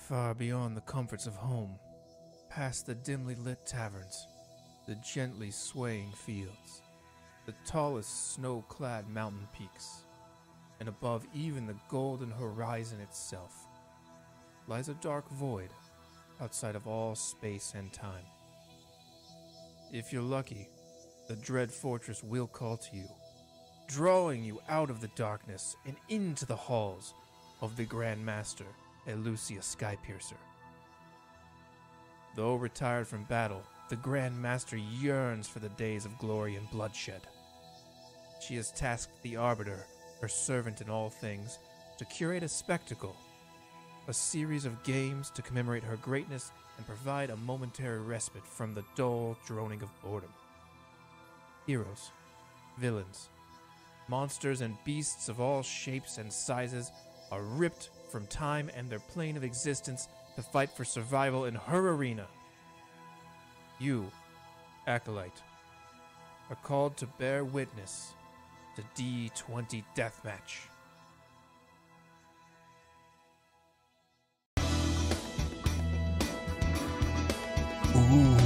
Far beyond the comforts of home, past the dimly lit taverns, the the gently swaying fields, the tallest snow-clad mountain peaks, and above even the golden horizon itself, lies a dark void outside of all space and time. If you're lucky, the dread fortress will call to you, drawing you out of the darkness and into the halls of the Grandmaster, Elucia Skypiercer. Though retired from battle, the Grandmaster yearns for the days of glory and bloodshed. She has tasked the Arbiter, her servant in all things, to curate a spectacle, a series of games to commemorate her greatness and provide a momentary respite from the dull droning of boredom. Heroes, villains, monsters and beasts of all shapes and sizes are ripped from time and their plane of existence to fight for survival in her arena. You, Acolyte, are called to bear witness to D20 Deathmatch. Ooh.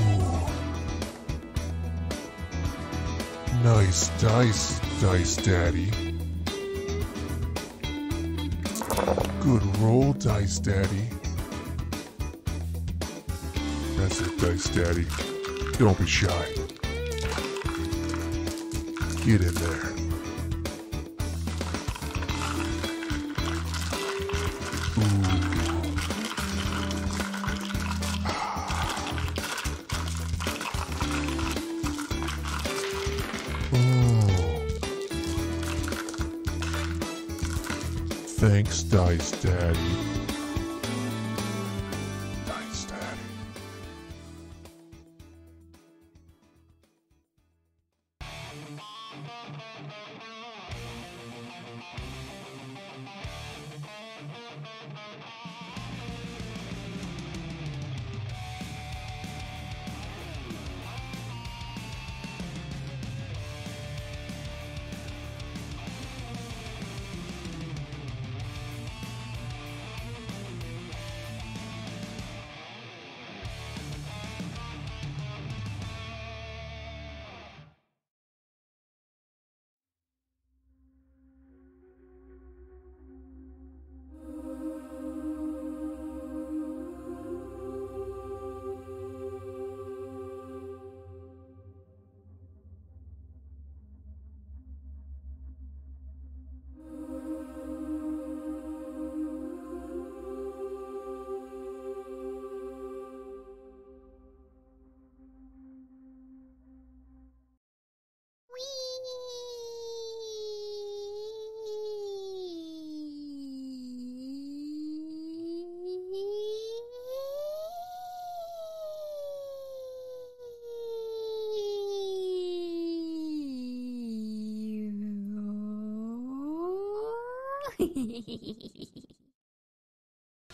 Nice dice, Dice Daddy. Good roll, Dice Daddy. That's it, Dice Daddy. Don't be shy. Get in there. Ooh. Thanks, Dice Daddy. Dice Daddy.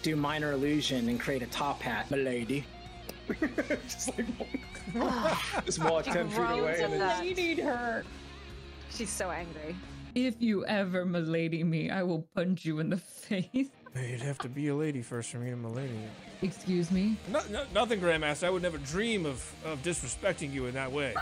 Do minor illusion and create a top hat, milady. Just like just walk 10 feet away and then You need her. She's so angry. If you ever milady me, I will punch you in the face. You'd have to be a lady first for me to milady you. Excuse me? Nothing, Grandmaster. I would never dream of disrespecting you in that way.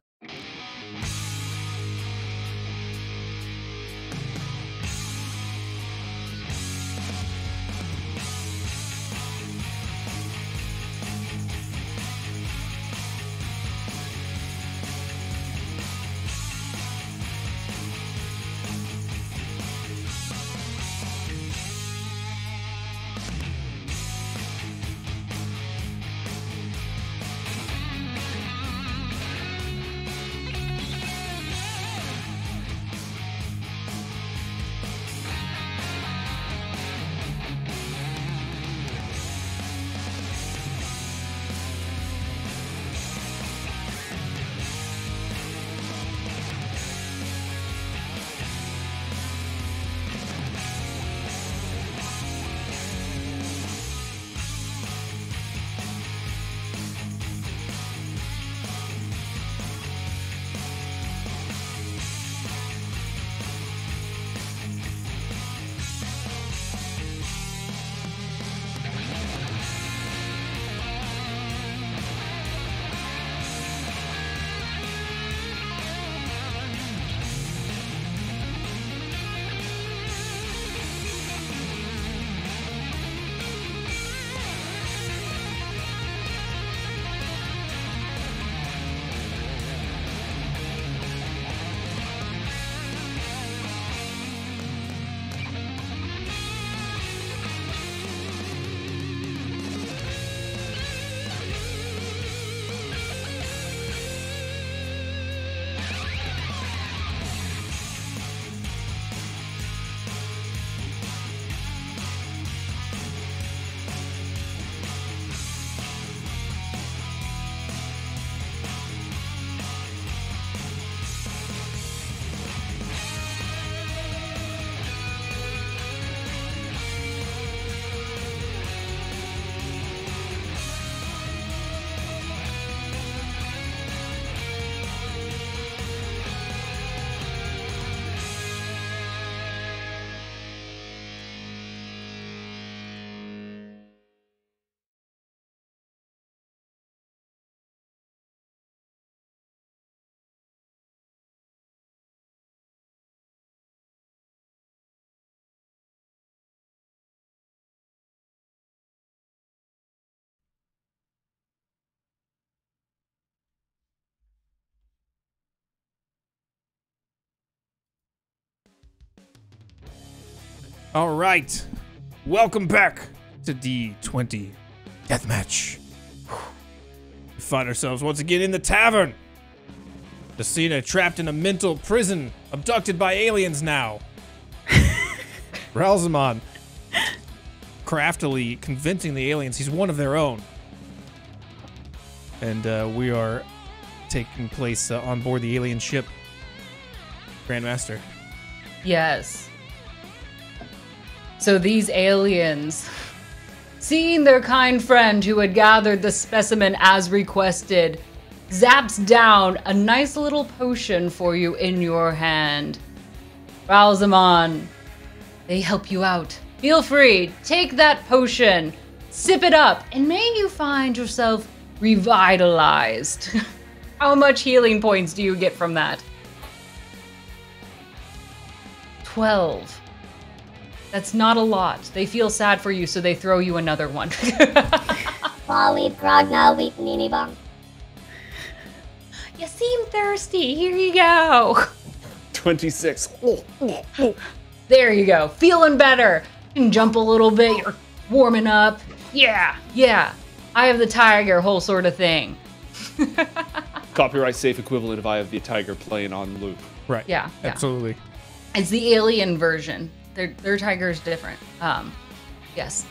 All right. Welcome back to D20 Deathmatch. We find ourselves once again in the tavern. Asena trapped in a mental prison, abducted by aliens now. Ralzamon craftily convincing the aliens he's one of their own. And we are taking place on board the alien ship Grandmaster. Yes. So these aliens, seeing their kind friend who had gathered the specimen as requested, zaps down a nice little potion for you in your hand. Ralzamon, they help you out. Feel free, take that potion, sip it up, and may you find yourself revitalized. How much healing points do you get from that? 12. That's not a lot. They feel sad for you, so they throw you another one. Wally Progna Weep Nini Bong. You seem thirsty. Here you go. 26. There you go. Feeling better. You can jump a little bit. You're warming up. Yeah. I have the tiger, whole sort of thing. Copyright safe equivalent if I have the tiger playing on loop. Right. Yeah. Absolutely. It's the alien version. Their tiger is different. Yes.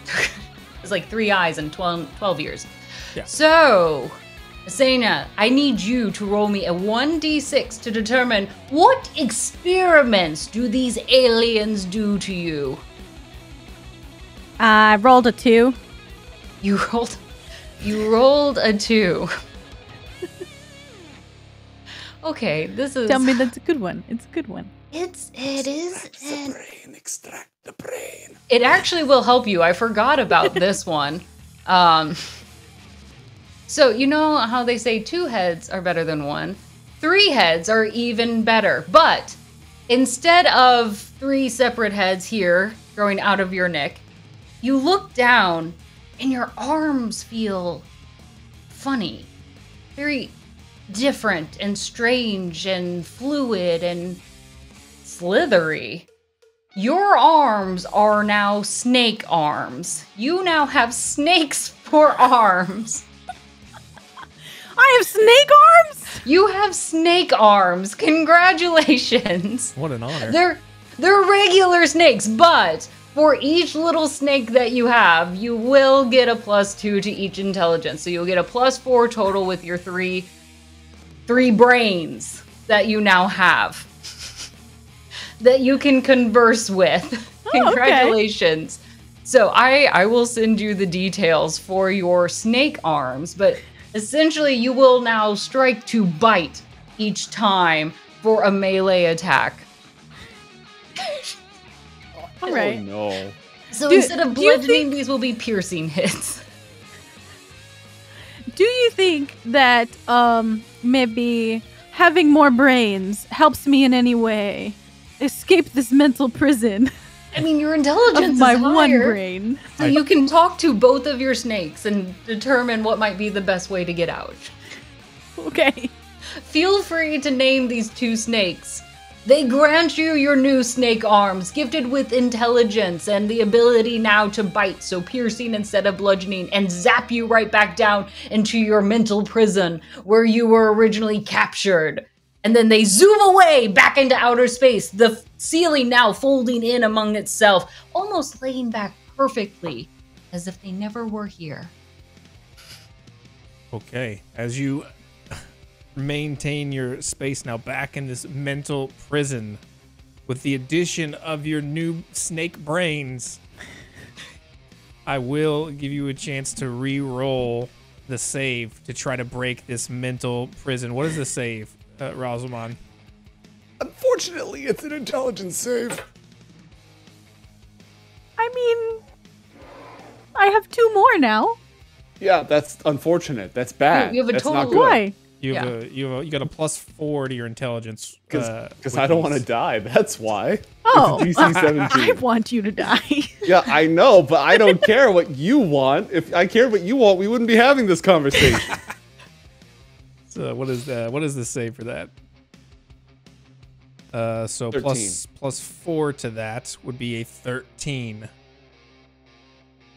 It's like 3 eyes and 12 ears. Yeah. So, Asena, I need you to roll me a 1d6 to determine what experiments do these aliens do to you. I rolled a 2. You rolled a 2. Okay, this is... Tell me that's a good one. It's a good one. It is. Extract the brain. It actually will help you. I forgot about this one. So you know how they say 2 heads are better than 1? 3 heads are even better. But instead of 3 separate heads here growing out of your neck, you look down and your arms feel funny. Very different and strange and fluid and slithery. Your arms are now snake arms. You now have snakes for arms. I have snake arms? You have snake arms. Congratulations. What an honor. They're regular snakes, but for each little snake that you have, you will get a +2 to each intelligence. So you'll get a +4 total with your three brains that you now have. That you can converse with. Congratulations. Okay. So I will send you the details for your snake arms, but essentially you will now strike to bite each time for a melee attack. All right. Oh no. So instead of bludgeoning, these will be piercing hits. Do you think that maybe having more brains helps me in any way escape this mental prison? I mean, your intelligence of my is higher, one brain. So you can talk to both of your snakes and determine what might be the best way to get out. Okay. Feel free to name these 2 snakes. They grant you your new snake arms, gifted with intelligence and the ability now to bite, so piercing instead of bludgeoning, and zap you right back down into your mental prison where you were originally captured. And then they zoom away back into outer space, the ceiling now folding in among itself, almost laying back perfectly, as if they never were here. Okay, as you maintain your space now back in this mental prison with the addition of your new snake brains, I will give you a chance to re-roll the save to try to break this mental prison. What is the save, Ralzamon? Unfortunately, it's an intelligence save. I mean, I have 2 more now. Yeah, that's unfortunate. That's bad. You have a that's total not good. Why? You got a +4 to your intelligence. Because I don't want to die. That's why. Oh, it's a DC 17. I want you to die. Yeah, I know, but I don't care what you want. If I cared what you want, we wouldn't be having this conversation. So what is the save for that? So 13. plus 4 to that would be a 13.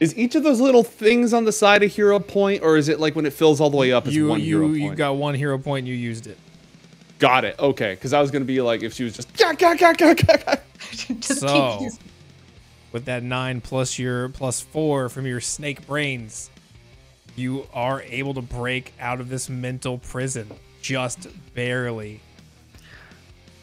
Is each of those little things on the side a hero point, or is it like when it fills all the way up, it's one hero point? You got 1 hero point and you used it. Got it. Okay, because I was going to be like, if she was just... So, with that 9 plus your plus 4 from your snake brains, you are able to break out of this mental prison. Just barely.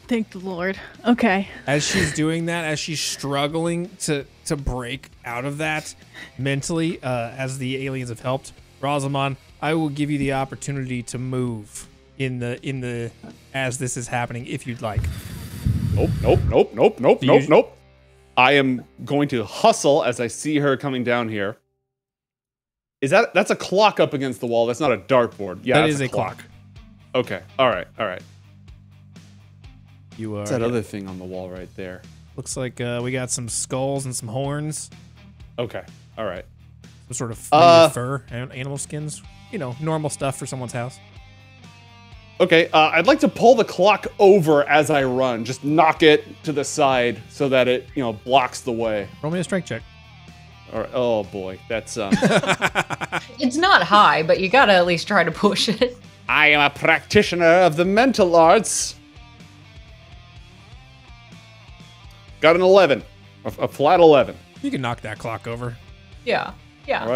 Thank the Lord. Okay. As she's doing that, as she's struggling to break out of that mentally, as the aliens have helped, Ralzamon, I will give you the opportunity to move in the as this is happening if you'd like. Nope. I am going to hustle as I see her coming down here. That's a clock up against the wall? That's not a dartboard. Yeah, that is a clock. Okay. All right. You are. What's that other thing on the wall right there? Looks like we got some skulls and some horns. Okay. All right. Some sort of fur, animal skins. You know, normal stuff for someone's house. Okay. I'd like to pull the clock over as I run. Just knock it to the side so that it, blocks the way. Roll me a strength check. All right. Oh boy, that's It's not high, but you gotta at least try to push it. I am a practitioner of the mental arts. Got an 11. A flat 11. You can knock that clock over. Yeah. All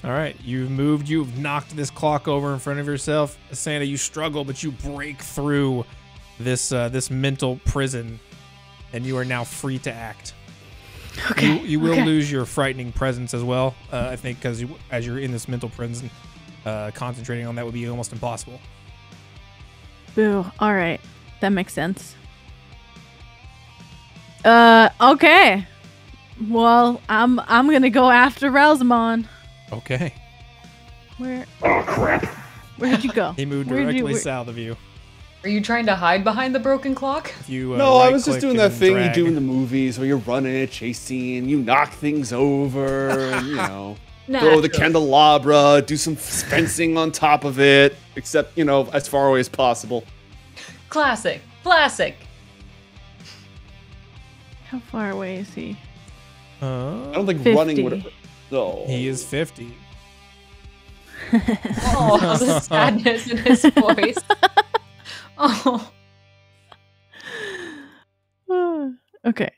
right. You've moved. You've knocked this clock over in front of yourself. Asena, you struggle, but you break through this this mental prison, and you are now free to act. Okay. You will lose your frightening presence as well, I think, because as you're in this mental prison, concentrating on that would be almost impossible. Boo. All right. That makes sense. Okay. Well, I'm gonna go after Ralzamon. Okay. Where? Oh, crap. Where'd you go? He moved directly south of you. Are you trying to hide behind the broken clock? No, I was just doing that thing you do in the movies where you're running, chasing, you knock things over, and, throw the candelabra, do some fencing on top of it, except, as far away as possible. Classic. How far away is he? I don't think 50. running would have... No. He is 50. Oh, the sadness in his voice. Oh. Okay.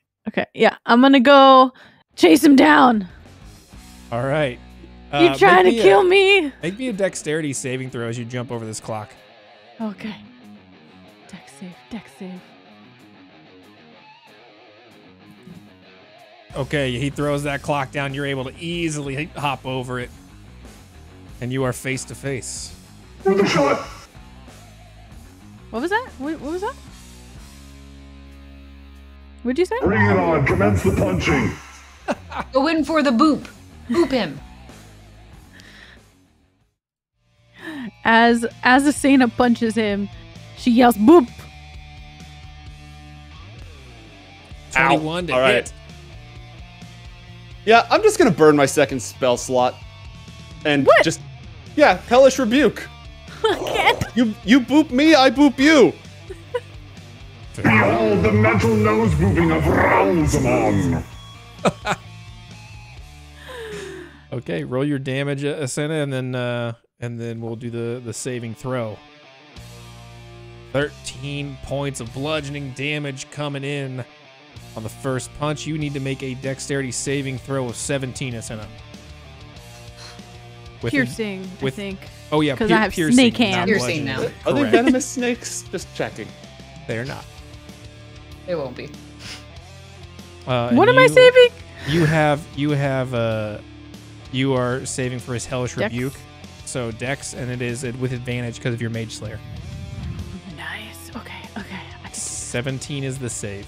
Yeah, I'm gonna go chase him down. All right. You trying to kill me? Make me a dexterity saving throw as you jump over this clock. Okay. Dex save. Okay, he throws that clock down. You're able to easily hop over it. And you are face to face. With a shot. What was that? What was that? What'd you say? Bring it on. Commence the punching. Go in for the boop. Boop him. As Asena punches him, she yells boop. 21 to hit. Yeah, I'm just gonna burn my second spell slot. And Hellish Rebuke. You boop me, I boop you. Behold the mental nose booping of Ralzamon. Okay, roll your damage, Asena, and then we'll do the saving throw. 13 points of bludgeoning damage coming in on the first punch. You need to make a dexterity saving throw of 17, Asena. Piercing, I think. Oh yeah, because I have piercing, snake hands. Piercing now. Are they venomous snakes? Just checking. They are not. They won't be. What am I saving? You are saving for his hellish Dex? rebuke. So Dex, and it is with advantage because of your Mageslayer. Nice. Okay. 17 is the save.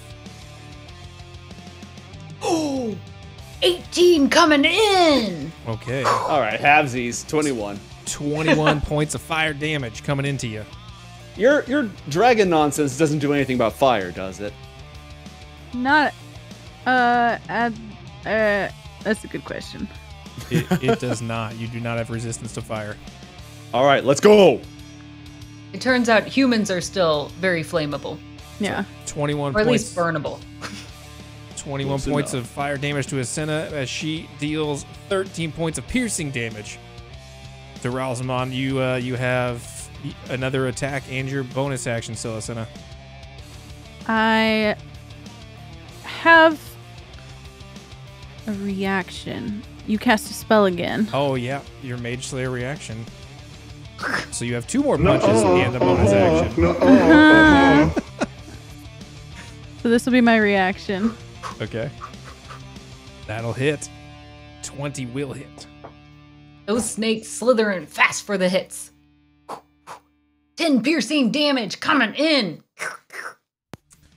Oh, 18 coming in. Okay. All right, halvesies, 21. 21 points of fire damage coming into you. Your dragon nonsense doesn't do anything about fire, does it? Not. That's a good question. It does not. You do not have resistance to fire. All right, let's go. It turns out humans are still very flammable. Yeah. 21 Or at points. least burnable. 21 Close points enough. of fire damage to Asena as she deals 13 points of piercing damage. To Ralzamon, you have another attack and your bonus action still, Asena. I have a reaction. You cast a spell again. Oh, yeah, your Mageslayer reaction. So you have 2 more punches and a bonus action. So this will be my reaction. Okay. That'll hit. 20 will hit. Those snakes slithering fast for the hits. 10 piercing damage coming in.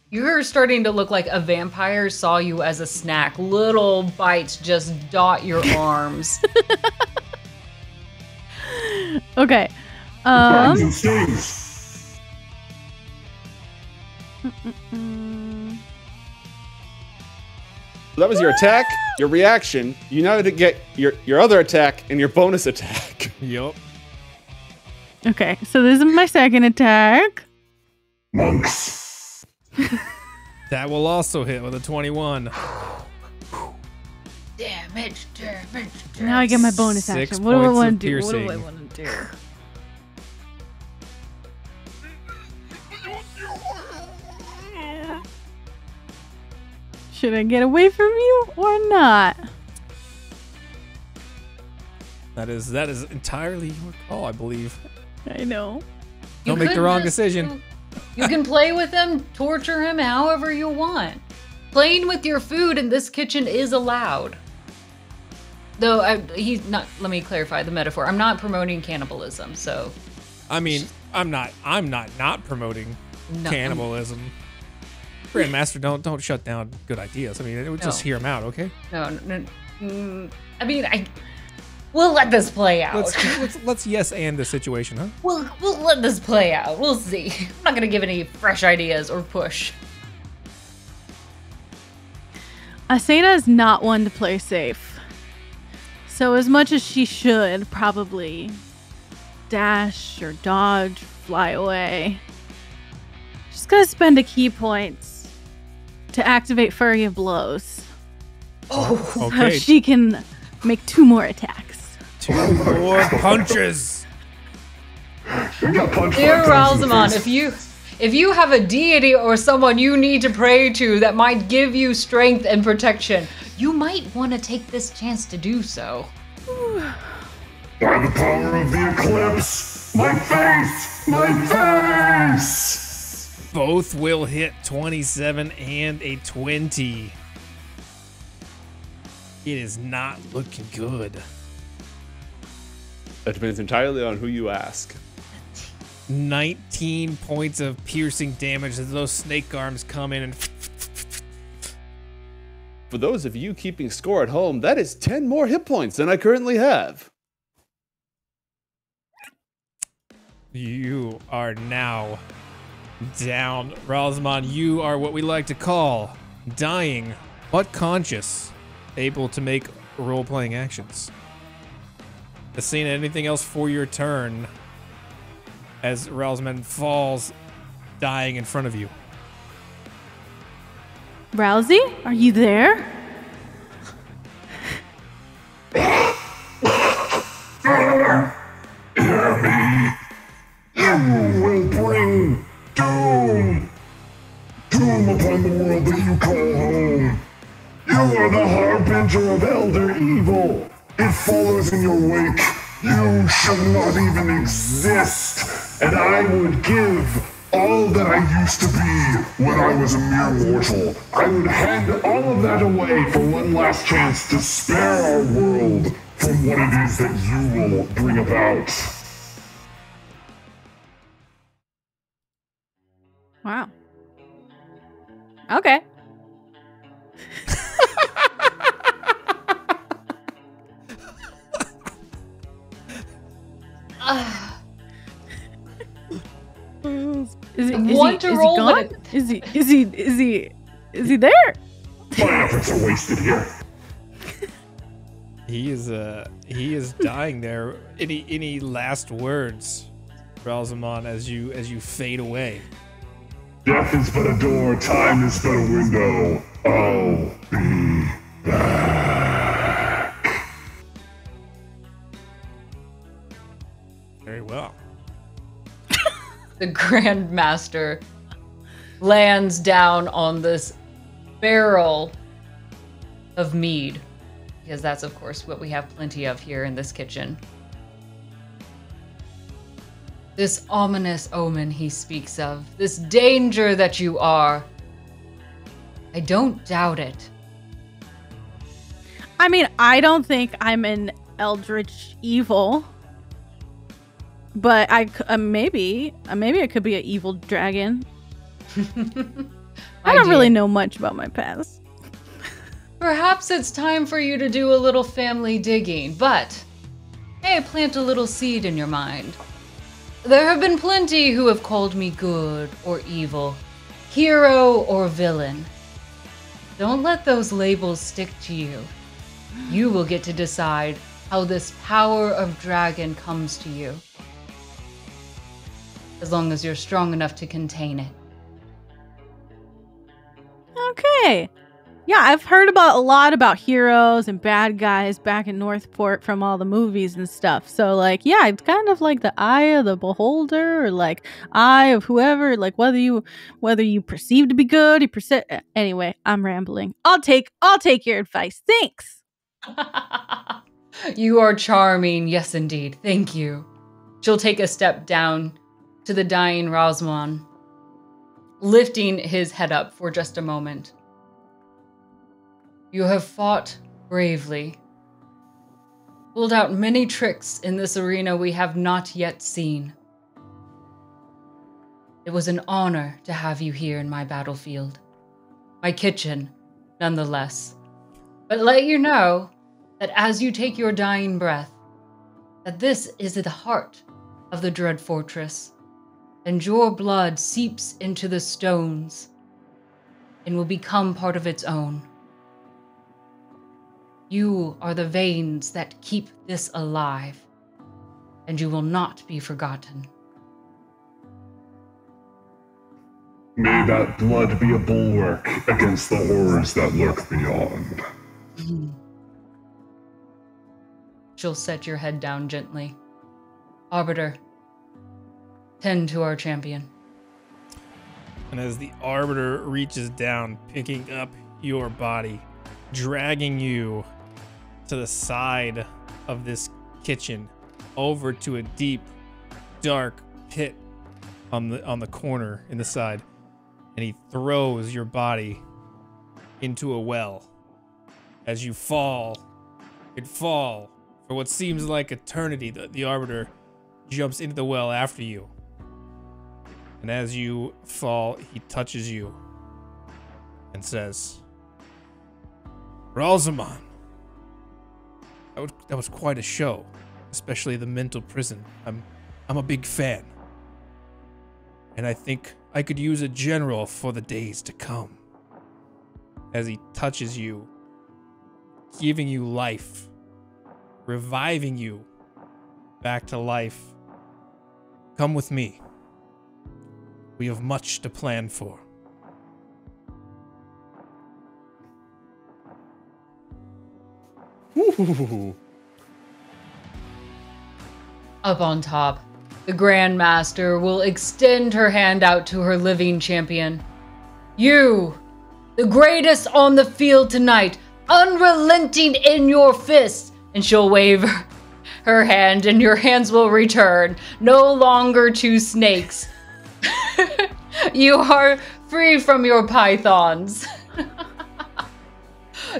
You're starting to look like a vampire saw you as a snack. Little bites just dot your arms. Okay. That was your attack, your reaction. You now had to get your other attack and your bonus attack. Yup. Okay, so this is my second attack. Monks. That will also hit with a 21. Damage. Now I get my bonus 6 action. What do I points want of to do? What do I piercing. want to do? Should I get away from you or not? That is entirely your call, I believe. I know. Don't make the wrong decision. You can play with him, torture him however you want. Playing with your food in this kitchen is allowed. Though he's not. Let me clarify the metaphor. I'm not promoting cannibalism, so. I mean, I'm not promoting No. cannibalism. Grandmaster, don't shut down good ideas. I mean, just No. hear them out, okay? No. I mean, we'll let this play out. Let's yes and the situation, huh? We'll let this play out. We'll see. I'm not gonna give any fresh ideas or push. Asena is not one to play safe. So as much as she should probably dash or dodge, fly away, she's gonna spend a key points to activate Flurry of Blows. Oh, So Okay. she can make 2 more attacks. 2 more punches. Dear Ralzamon, if you have a deity or someone you need to pray to that might give you strength and protection, you might want to take this chance to do so. By the power of the eclipse, my face! My face! Both will hit 27 and a 20. It is not looking good. That depends entirely on who you ask. 19 points of piercing damage as those snake arms come in and For those of you keeping score at home, that is 10 more hit points than I currently have. you are now down. Ralzamon, you are what we like to call dying, but conscious, able to make role-playing actions. Asena, anything else for your turn as Ralzamon falls dying in front of you? Rousey, are you there? You will bring doom! Doom upon the world that you call home! You are the harbinger of elder evil! It follows in your wake! You should not even exist! And I would give all that I used to be when I was a mere mortal. I would hand all of that away for one last chance to spare our world from what it is that you will bring about. Wow. Okay. Is he gone? Is he there? My efforts are wasted here. He is dying there. Any last words, Ralzamon, as you fade away? Death is but a door, time is but a window. I'll be back. Very well. The Grandmaster lands down on this barrel of mead, because that's, of course, what we have plenty of here in this kitchen. This ominous omen he speaks of, this danger that you are. I don't doubt it. I mean, I don't think I'm an eldritch evil, but maybe I could be an evil dragon. I don't really know much about my past. Perhaps it's time for you to do a little family digging, but hey, plant a little seed in your mind. There have been plenty who have called me good or evil, hero or villain. Don't let those labels stick to you. You will get to decide how this power of dragon comes to you, as long as you're strong enough to contain it. Okay. Yeah, I've heard a lot about heroes and bad guys back in Northport from all the movies and stuff. So, like, yeah, it's kind of like the eye of the beholder, or like eye of whoever. Like whether you perceive to be good, Anyway, I'm rambling. I'll take your advice. Thanks. You are charming. Yes, indeed. Thank you. She'll take a step down to the dying Ralzamon, lifting his head up for just a moment. You have fought bravely, pulled out many tricks in this arena we have not yet seen. It was an honor to have you here in my battlefield. My kitchen, nonetheless. But let you know that as you take your dying breath, that this is at the heart of the Dread Fortress, and your blood seeps into the stones and will become part of its own. You are the veins that keep this alive, and you will not be forgotten. May that blood be a bulwark against the horrors that lurk beyond. She'll set your head down gently. Arbiter, tend to our champion. And as the Arbiter reaches down, picking up your body, dragging you to the side of this kitchen, over to a deep, dark pit on the corner in the side, and he throws your body into a well. As you fall for what seems like eternity. The Arbiter jumps into the well after you, and as you fall, he touches you and says, "Ralzamon, that was quite a show, especially the mental prison. I'm a big fan, and I think I could use a general for the days to come." As he touches you, giving you life, reviving you back to life. Come with me. We have much to plan for. Ooh. Up on top, the Grandmaster will extend her hand out to her living champion. You, the greatest on the field tonight, unrelenting in your fists. And she'll wave her hand, and your hands will return, no longer two snakes. You are free from your pythons.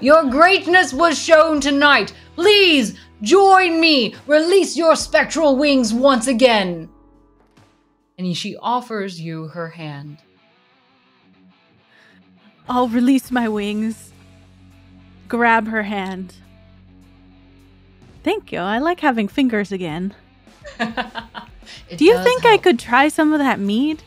Your greatness was shown tonight. Please join me. Release your spectral wings once again. And she offers you her hand. I'll release my wings. Grab her hand. Thank you. I like having fingers again. Do you think I could try some of that mead?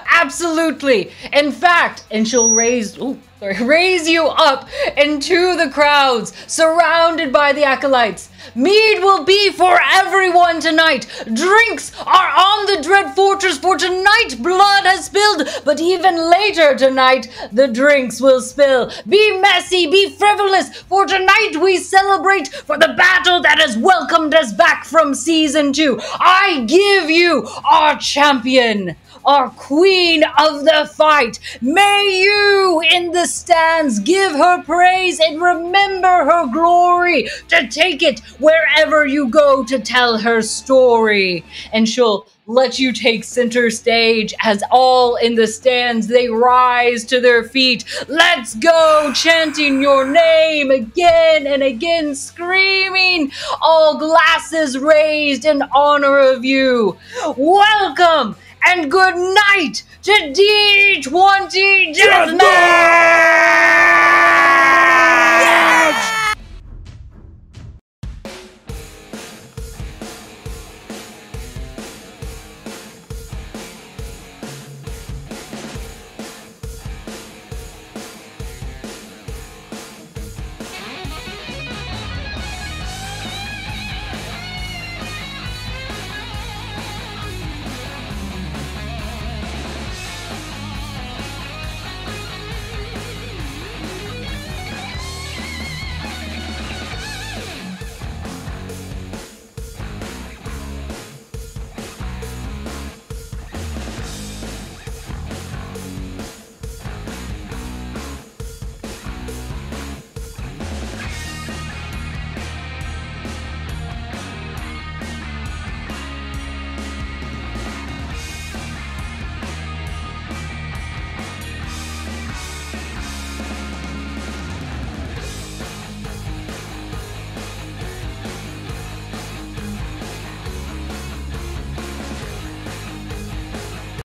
Absolutely. In fact, and she'll raise you up into the crowds, surrounded by the acolytes. Mead will be for everyone tonight. Drinks are on the Dread Fortress for tonight. Blood has spilled, but even later tonight, the drinks will spill. Be messy, be frivolous, for tonight we celebrate for the battle that has welcomed us back from Season 2. I give you our champion, our queen of the fight. May you in the stands give her praise and remember her glory to take it wherever you go to tell her story. And she'll let you take center stage as all in the stands, they rise to their feet. Let's go, chanting your name again and again, screaming, all glasses raised in honor of you. Welcome and good night to D20 Deathmatch!